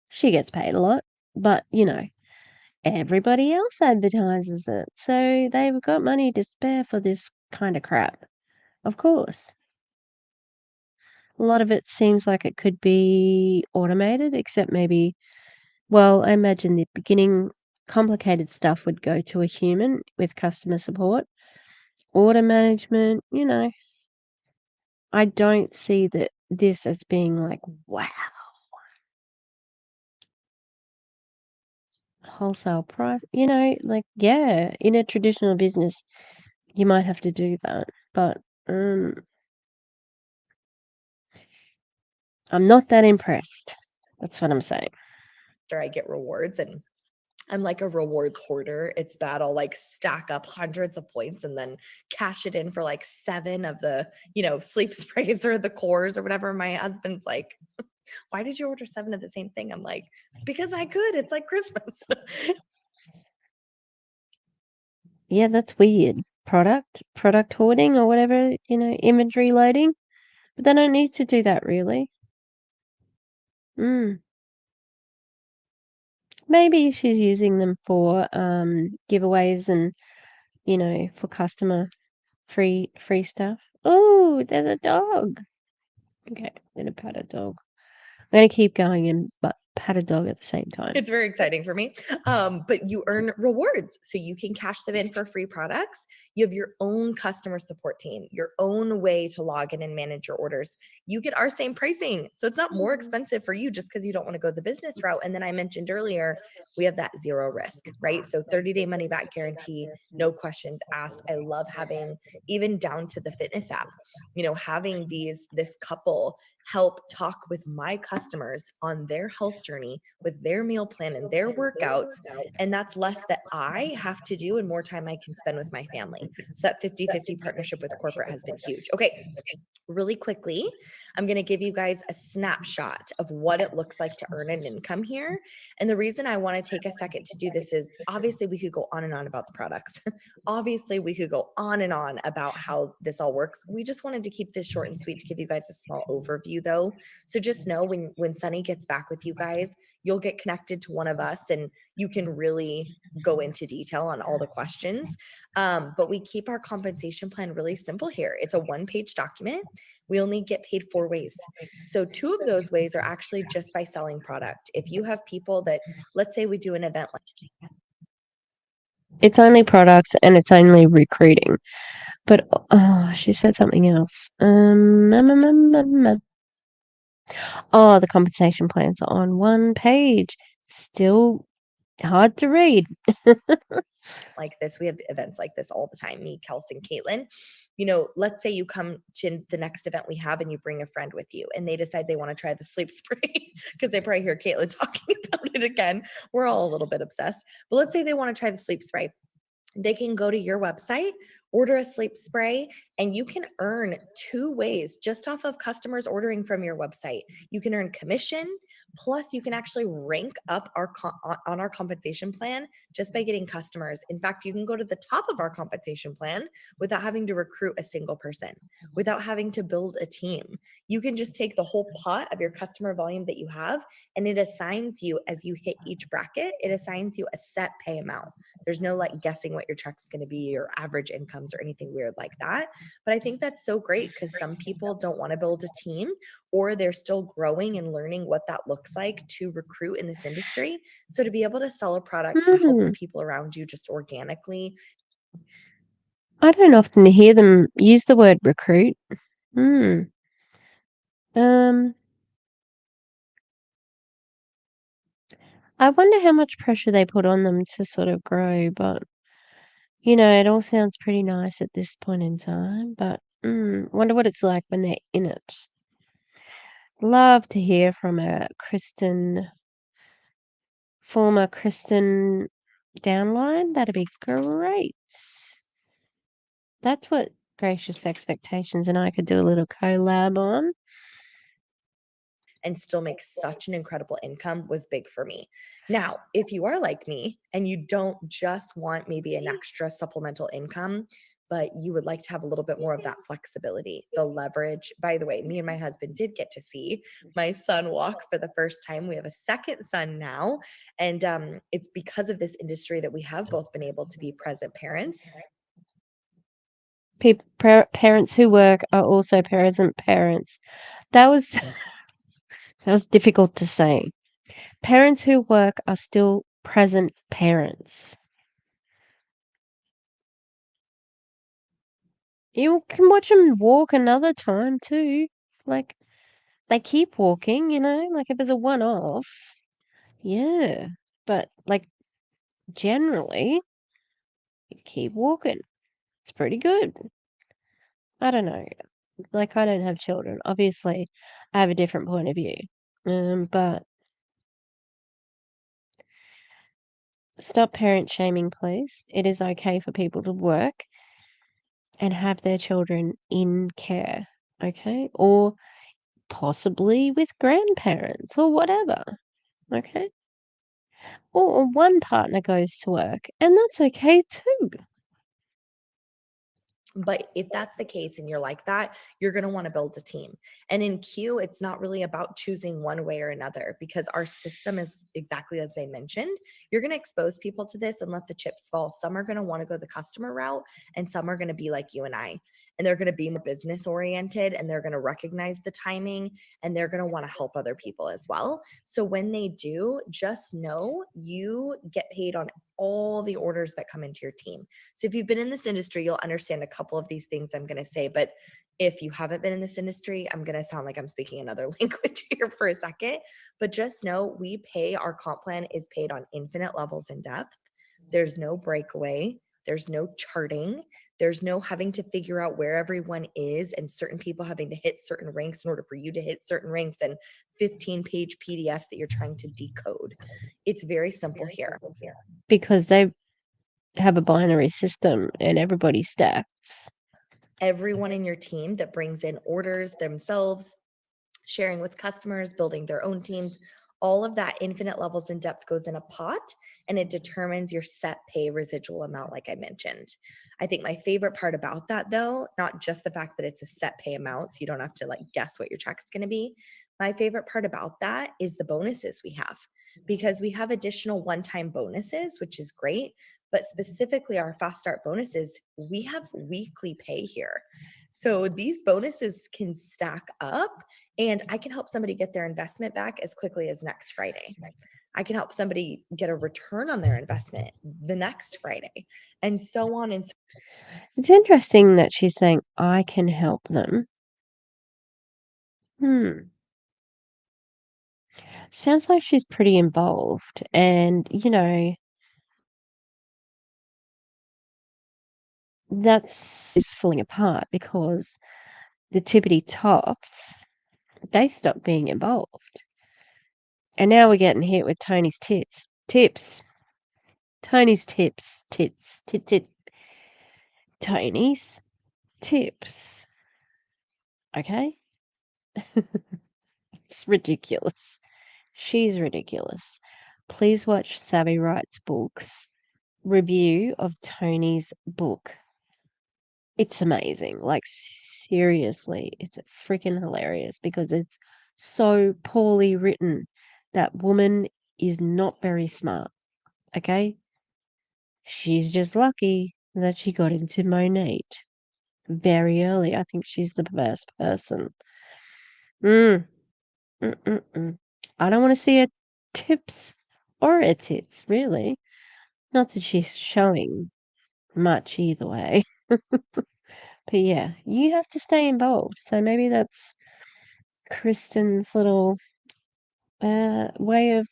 She gets paid a lot, but everybody else advertises it. So they've got money to spare for this kind of crap. Of course. A lot of it seems like it could be automated, except maybe, well, I imagine the beginning complicated stuff would go to a human with customer support. Order management, I don't see this as being like, wow. Wholesale price, yeah, in a traditional business, you might have to do that. But I'm not that impressed. That's what I'm saying. I get rewards, and I'm like a rewards hoarder. It's bad. I'll like stack up hundreds of points and then cash it in for like 7 of the, sleep sprays or the cores or whatever. My husband's like, why did you order 7 of the same thing? I'm like, because I could. It's like Christmas. Yeah, that's weird. Product hoarding or whatever, inventory loading. But they don't need to do that, really. Maybe she's using them for giveaways and, for customer free stuff. Oh, there's a dog. Okay, I'm gonna pat a dog. I'm gonna keep going and but pat a dog at the same time. It's very exciting for me. But you earn rewards. So you can cash them in for free products. You have your own customer support team, your own way to log in and manage your orders. You get our same pricing. So it's not more expensive for you just because you don't want to go the business route. And then I mentioned earlier, we have that 0 risk, right? So 30-day money back guarantee, no questions asked. I love having even down to the fitness app, having this couple help talk with my customers on their health journey with their meal plan and their workouts. And that's less that I have to do and more time I can spend with my family. So that 50-50 partnership with corporate has been huge. Okay. Really quickly, I'm going to give you guys a snapshot of what it looks like to earn an income here. And the reason I want to take a second to do this is obviously we could go on and on about the products. Obviously, we could go on and on about how this all works. We just wanted to keep this short and sweet to give you guys a small overview though. So just know when Sunny gets back with you guys, you'll get connected to one of us and you can really go into detail on all the questions. But we keep our compensation plan really simple here. It's a 1-page document. We only get paid 4 ways. So 2 of those ways are actually just by selling product. If you have people that, let's say we do an event like It's only products and it's only recruiting. But she said something else. Oh, the compensation plans are on 1 page. Still hard to read. like this, we have events like this all the time, me, Kelsey, and Caitlin. Let's say you come to the next event we have and you bring a friend with you and they decide they want to try the sleep spray because they probably hear Caitlin talking about it again. We're all a little bit obsessed. But let's say they want to try the sleep spray. They can go to your website, order a sleep spray, and you can earn 2 ways just off of customers ordering from your website. You can earn commission, plus you can actually rank up on our compensation plan just by getting customers. In fact, you can go to the top of our compensation plan without having to recruit a single person, without having to build a team. You can just take the whole pot of your customer volume that you have, and it assigns you, as you hit each bracket, it assigns you a set pay amount. There's no like guessing what your check's going to be or average incomes or anything weird like that. But I think that's so great because some people don't want to build a team or they're still growing and learning what that looks like to recruit in this industry. So to be able to sell a product to help the people around you just organically. I don't often hear them use the word recruit. I wonder how much pressure they put on them to sort of grow, but it all sounds pretty nice at this point in time, but wonder what it's like when they're in it. Love to hear from a former Kristen downline. That'd be great. That's what Gracious Expectations and I could do a little collab on. And still make such an incredible income was big for me. Now, if you are like me and you don't just want maybe an extra supplemental income, but you would like to have a little bit more of that flexibility, the leverage. By the way, me and my husband did get to see my son walk for the first time. We have a second son now. And it's because of this industry that we have both been able to be present parents. Parents who work are also present parents. That was difficult to say. Parents who work are still present parents. You can watch them walk another time too. Like, they keep walking, like if it's a one-off. Yeah. But, like, generally, you keep walking. It's pretty good. I don't know. Like, I don't have children. Obviously, I have a different point of view. But Stop parent shaming, please. It is okay for people to work and have their children in care, okay? Or possibly with grandparents or whatever, okay? Or one partner goes to work, and that's okay too. But if that's the case and you're like that, you're going to want to build a team. And in Q, it's not really about choosing one way or another because our system is exactly as they mentioned. You're going to expose people to this and let the chips fall. Some are going to want to go the customer route and some are going to be like you and I. And they're going to be more business oriented and they're going to recognize the timing and they're going to want to help other people as well. So when they do, just know you get paid on all the orders that come into your team. So if you've been in this industry, you'll understand a couple of these things I'm going to say. But if you haven't been in this industry, I'm going to sound like I'm speaking another language here for a second. But just know our comp plan is paid on infinite levels in depth. There's no breakaway. There's no charting. There's no having to figure out where everyone is and certain people having to hit certain ranks in order for you to hit certain ranks and 15-page PDFs that you're trying to decode. It's very simple here. Because they have a binary system and everybody stacks. Everyone in your team that brings in orders themselves, sharing with customers, building their own teams, all of that infinite levels in depth goes in a pot and it determines your set pay residual amount, like I mentioned. I think my favorite part about that, though, not just the fact that it's a set pay amount, so you don't have to like guess what your check is going to be. My favorite part about that is the bonuses we have, because we have additional one-time bonuses, which is great. But specifically our fast start bonuses, we have weekly pay here. So these bonuses can stack up and I can help somebody get their investment back as quickly as next Friday. I can help somebody get a return on their investment the next Friday, and so on and so. It's interesting that she's saying, I can help them. Sounds like she's pretty involved. And, that's falling apart because the tippity tops, they stopped being involved. And now we're getting hit with Tony's tips. Tony's tips. Tony's tips. Okay? It's ridiculous. She's ridiculous. Please watch Savvy Writes Books review of Tony's book. It's amazing. Like, seriously, it's freaking hilarious because it's so poorly written. That woman is not very smart, okay? She's just lucky that she got into Monate very early. I think she's the best person. I don't want to see her tips or her tits, really. Not that she's showing much either way. But yeah, you have to stay involved. So maybe that's Kristen's little way of,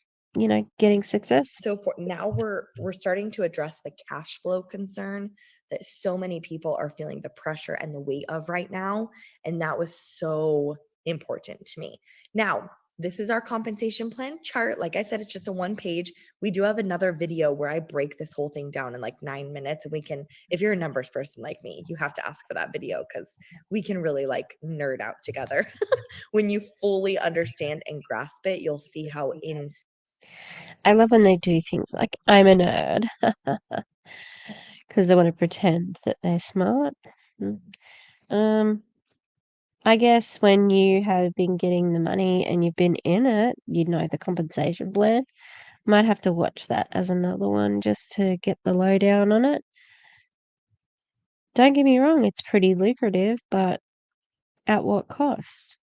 getting success. So for now, we're starting to address the cash flow concern that so many people are feeling the pressure and the weight of right now. And that was so important to me. Now, this is our compensation plan chart. Like I said, it's just a one page. We do have another video where I break this whole thing down in like 9 minutes. And we can, if you're a numbers person like me, you have to ask for that video because we can really like nerd out together. When you fully understand and grasp it, you'll see how I love when they do things like, I'm a nerd. Because they want to pretend that they're smart. I guess when you have been getting the money and you've been in it, you know the compensation plan. Might have to watch that as another one just to get the lowdown on it. Don't get me wrong, it's pretty lucrative, but at what cost?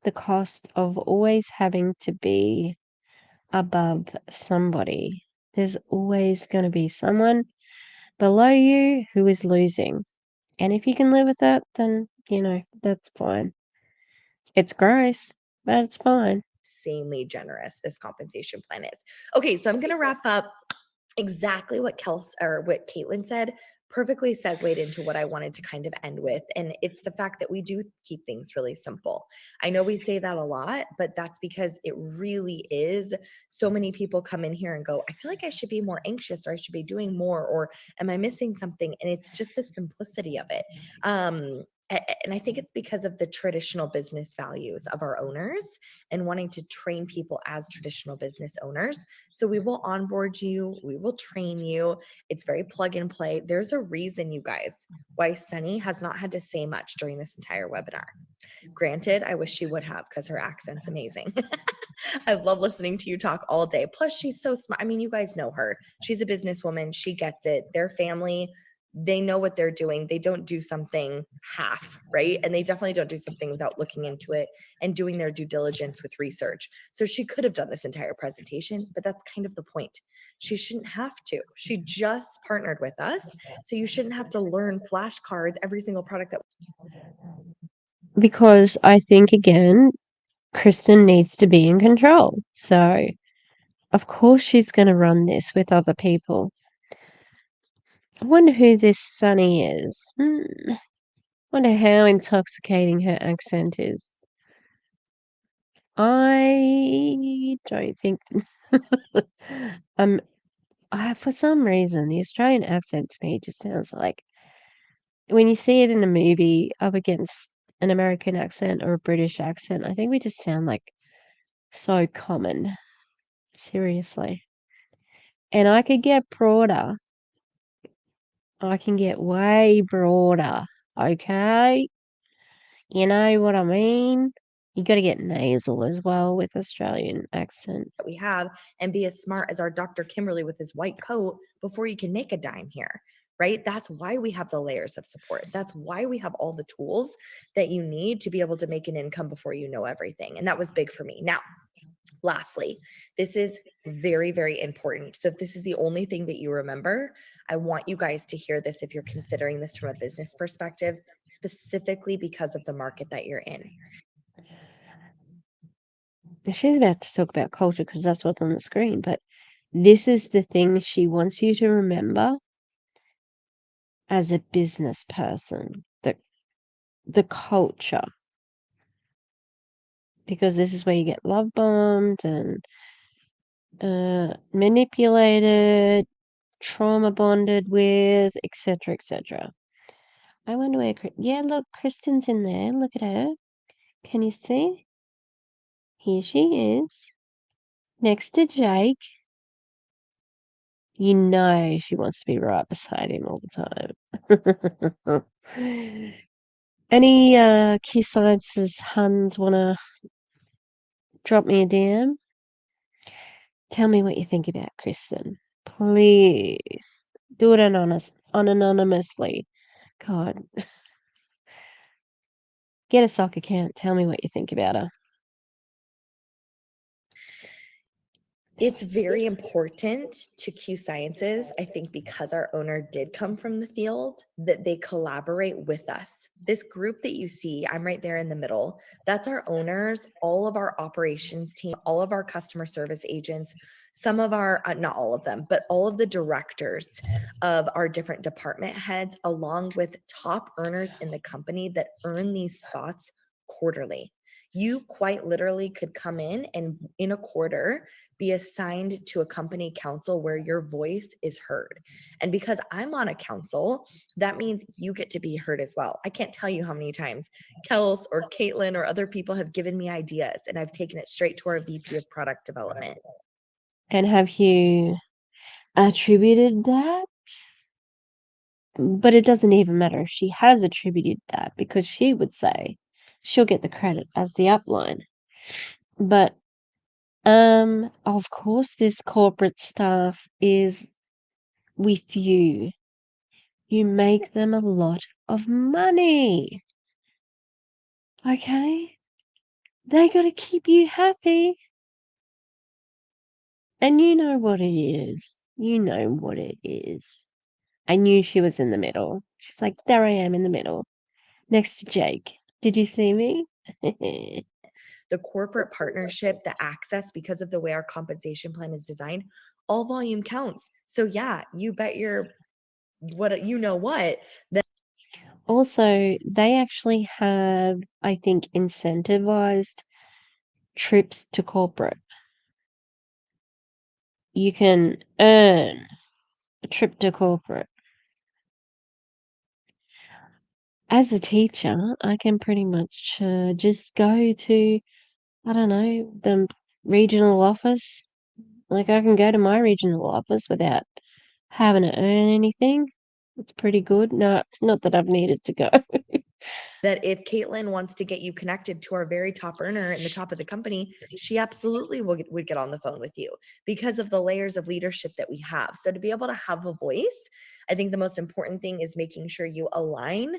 The cost of always having to be above somebody. There's always going to be someone below you who is losing. And if you can live with that, then, that's fine. It's gross, but it's fine. insanely generous this compensation plan is. Okay, so I'm going to wrap up exactly what Caitlin said perfectly segued into what I wanted to kind of end with. And it's the fact that we do keep things really simple. I know we say that a lot, but that's because it really is. So many people come in here and go, I feel like I should be more anxious, or I should be doing more, or am I missing something? And it's just the simplicity of it. And I think it's because of the traditional business values of our owners and wanting to train people as traditional business owners. So we will onboard you, we will train you. It's very plug and play. There's a reason, you guys, why Sunny has not had to say much during this entire webinar. Granted, I wish she would have, because her accent's amazing. I love listening to you talk all day. Plus, she's so smart. I mean, you guys know her. She's a businesswoman. She gets it. Their family, they know what they're doing. They don't do something half, right? And they definitely don't do something without looking into it and doing their due diligence with research. So she could have done this entire presentation, but that's kind of the point. She shouldn't have to. She just partnered with us. So you shouldn't have to learn flashcards, every single product that. Because I think, again, Kristen needs to be in control. So, of course, she's going to run this with other people. I wonder who this Sunny is. Wonder how intoxicating her accent is. I don't think. For some reason, the Australian accent to me just sounds like when you see it in a movie up against an American accent or a British accent, I think we just sound like so common. Seriously. And I could get broader. I can get way broader. Okay? You know what I mean? You got to get nasal as well with Australian accent. We have, and be as smart as our Dr. Kimberly with his white coat before you can make a dime here, right? That's why we have the layers of support. That's why we have all the tools that you need to be able to make an income before you know everything. And that was big for me. Now, lastly, this is very, very important. So if this is the only thing that you remember, I want you guys to hear this if you're considering this from a business perspective, specifically because of the market that you're in. She's about to talk about culture because that's what's on the screen, but this is the thing she wants you to remember as a business person, the culture. Because this is where you get love bombed and manipulated, trauma bonded with, etc., etc. I wonder where. Yeah, look, Kristen's in there. Look at her. Can you see? Here she is, next to Jake. You know she wants to be right beside him all the time. Any QSciences Huns wanna drop me a DM? Tell me what you think about Kristen. Please. Do it anonymously. God. Get a sock account. Tell me what you think about her. It's very important to QSciences, I think, because our owner did come from the field, that they collaborate with us. This group that you see, I'm right there in the middle, that's our owners, all of our operations team, all of our customer service agents, some of our, not all of them, but all of the directors of our different department heads, along with top earners in the company that earn these spots quarterly. You quite literally could come in and in a quarter be assigned to a company council where your voice is heard. And because I'm on a council, that means you get to be heard as well. I can't tell you how many times Kels or Caitlin or other people have given me ideas and I've taken it straight to our VP of product development. And have you attributed that? But it doesn't even matter if she has attributed that, because she would say she'll get the credit as the upline. But of course this corporate staff is with you. You make them a lot of money. Okay? They gotta keep you happy. And you know what it is. You know what it is. I knew she was in the middle. She's like, there I am in the middle, next to Jake. Did you see me? The corporate partnership, the access, because of the way our compensation plan is designed, all volume counts. So yeah, you bet your what you know what that Also, they actually have, I think, incentivized trips to corporate. You can earn a trip to corporate. As a teacher, I can pretty much just go to, I don't know, the regional office. Like, I can go to my regional office without having to earn anything. It's pretty good. No, not that I've needed to go. that if Caitlin wants to get you connected to our very top earner in the top of the company, she absolutely would get on the phone with you because of the layers of leadership that we have. So to be able to have a voice, I think the most important thing is making sure you align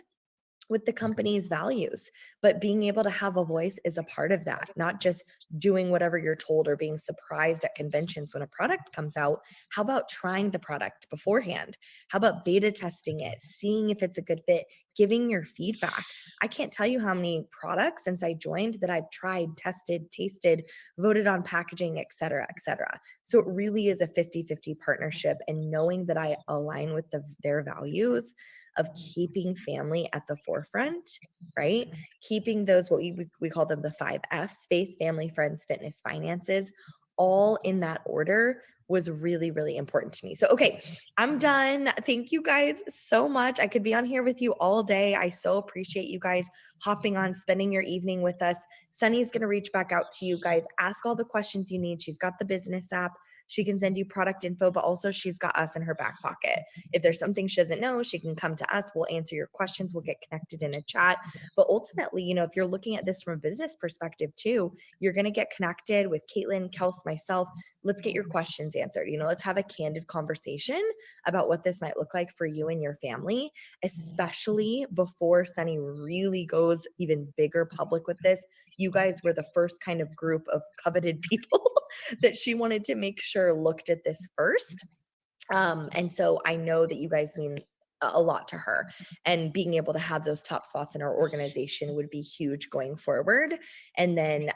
with the company's values, but being able to have a voice is a part of that, not just doing whatever you're told or being surprised at conventions when a product comes out. How about trying the product beforehand? How about beta testing it, seeing if it's a good fit, giving your feedback? I can't tell you how many products since I joined that I've tried, tested, tasted, voted on packaging, et cetera, et cetera. So it really is a 50-50 partnership, and knowing that I align with their values of keeping family at the forefront, right? Keeping those, what we call them the 5 Fs: faith, family, friends, fitness, finances, all in that order was really, really important to me. So, okay, I'm done. Thank you guys so much. I could be on here with you all day. I so appreciate you guys hopping on, spending your evening with us. Sunny's going to reach back out to you guys, ask all the questions you need. She's got the business app. She can send you product info, but also she's got us in her back pocket. If there's something she doesn't know, she can come to us. We'll answer your questions. We'll get connected in a chat. But ultimately, if you're looking at this from a business perspective too, you're going to get connected with Caitlin, Kels, myself. Let's get your questions answered. Let's have a candid conversation about what this might look like for you and your family, especially before Sunny really goes even bigger public with this. You guys were the first kind of group of coveted people that she wanted to make sure looked at this first. And so I know that you guys mean a lot to her, and being able to have those top spots in our organization would be huge going forward. And then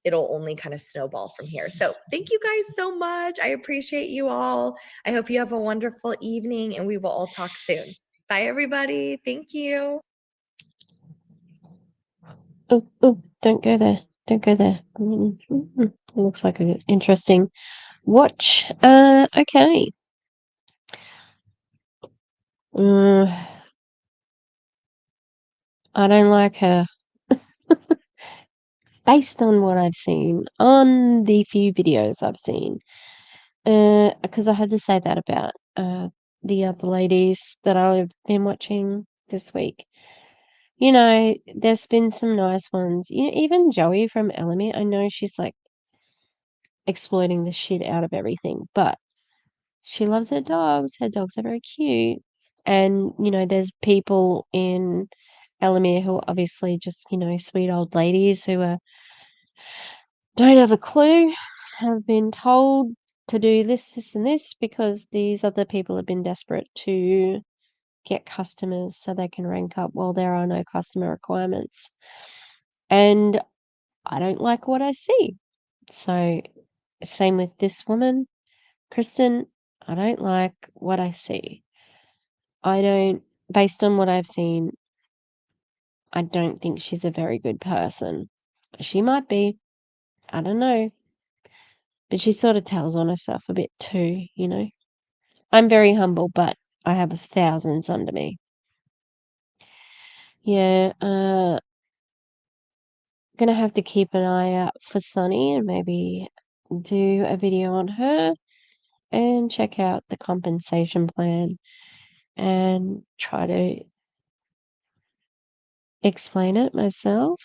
it'll only kind of snowball from here. So thank you guys so much. I appreciate you all. I hope you have a wonderful evening, and we will all talk soon. Bye, everybody. Thank you. Oh, don't go there. Don't go there. It looks like an interesting watch. Okay. I don't like her. Based on what I've seen on the few videos I've seen, because I had to say that about the other ladies that I've been watching this week. There's been some nice ones. Even Joey from MLM, I know she's like exploiting the shit out of everything, but she loves her dogs. Her dogs are very cute. And, there's people in Elamir who are obviously just, sweet old ladies who don't have a clue, have been told to do this, and this because these other people have been desperate to get customers so they can rank up while there are no customer requirements. And I don't like what I see. So, same with this woman, Kristen. I don't like what I see. Based on what I've seen, I don't think she's a very good person. She might be, I don't know. But she sort of tells on herself a bit too. I'm very humble, but I have thousands under me. Yeah, gonna have to keep an eye out for Sunny and maybe do a video on her and check out the compensation plan and try to explain it myself.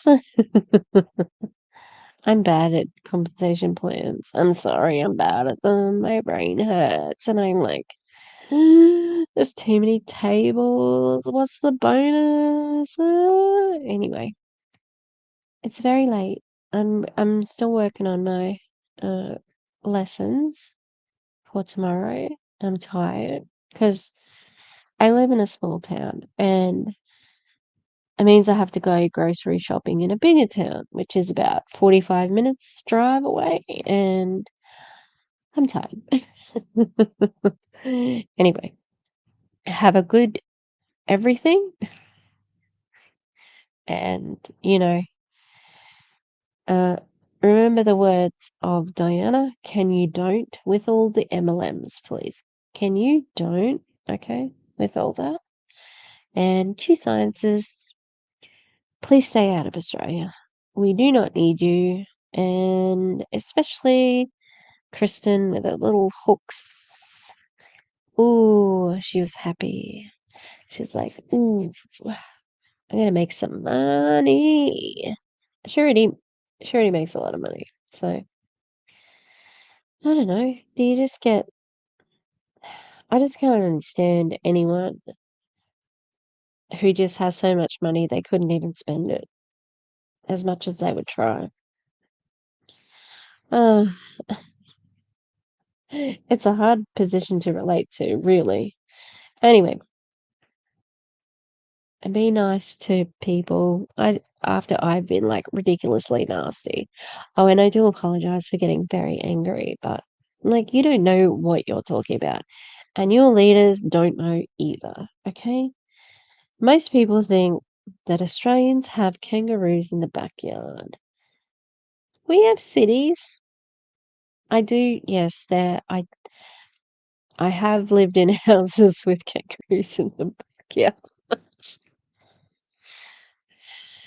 I'm bad at compensation plans. I'm sorry, I'm bad at them. My brain hurts and I'm like, there's too many tables. What's the bonus? Anyway, it's very late. I'm still working on my lessons for tomorrow. I'm tired because I live in a small town and it means I have to go grocery shopping in a bigger town, which is about 45 minutes drive away. And I'm tired. Anyway, have a good everything. And, remember the words of Diana. Can you don't with all the MLMs, please? Can you don't, okay, with all that? And QSciences, please stay out of Australia. We do not need you. And especially Kristen with her little hooks. Ooh, she was happy. She's like, ooh, I'm gonna make some money. She already makes a lot of money. So I don't know. Do you just get? I just can't understand anyone who just has so much money they couldn't even spend it as much as they would try. Uh, it's a hard position to relate to, really. Anyway, and be nice to people. After I've been like ridiculously nasty. Oh, and I do apologize for getting very angry, but like you don't know what you're talking about, and your leaders don't know either. Okay, most people think that Australians have kangaroos in the backyard. We have cities. I do, yes. I have lived in houses with kangaroos in the backyard.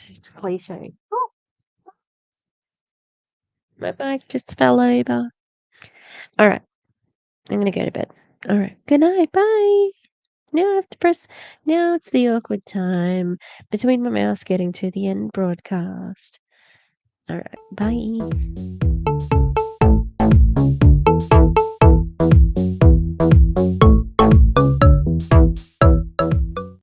It's a cliche. My bike just fell over. All right, I'm gonna go to bed. All right, good night. Bye. Now I have to press. Now it's the awkward time between my mouse getting to the end broadcast. All right, bye.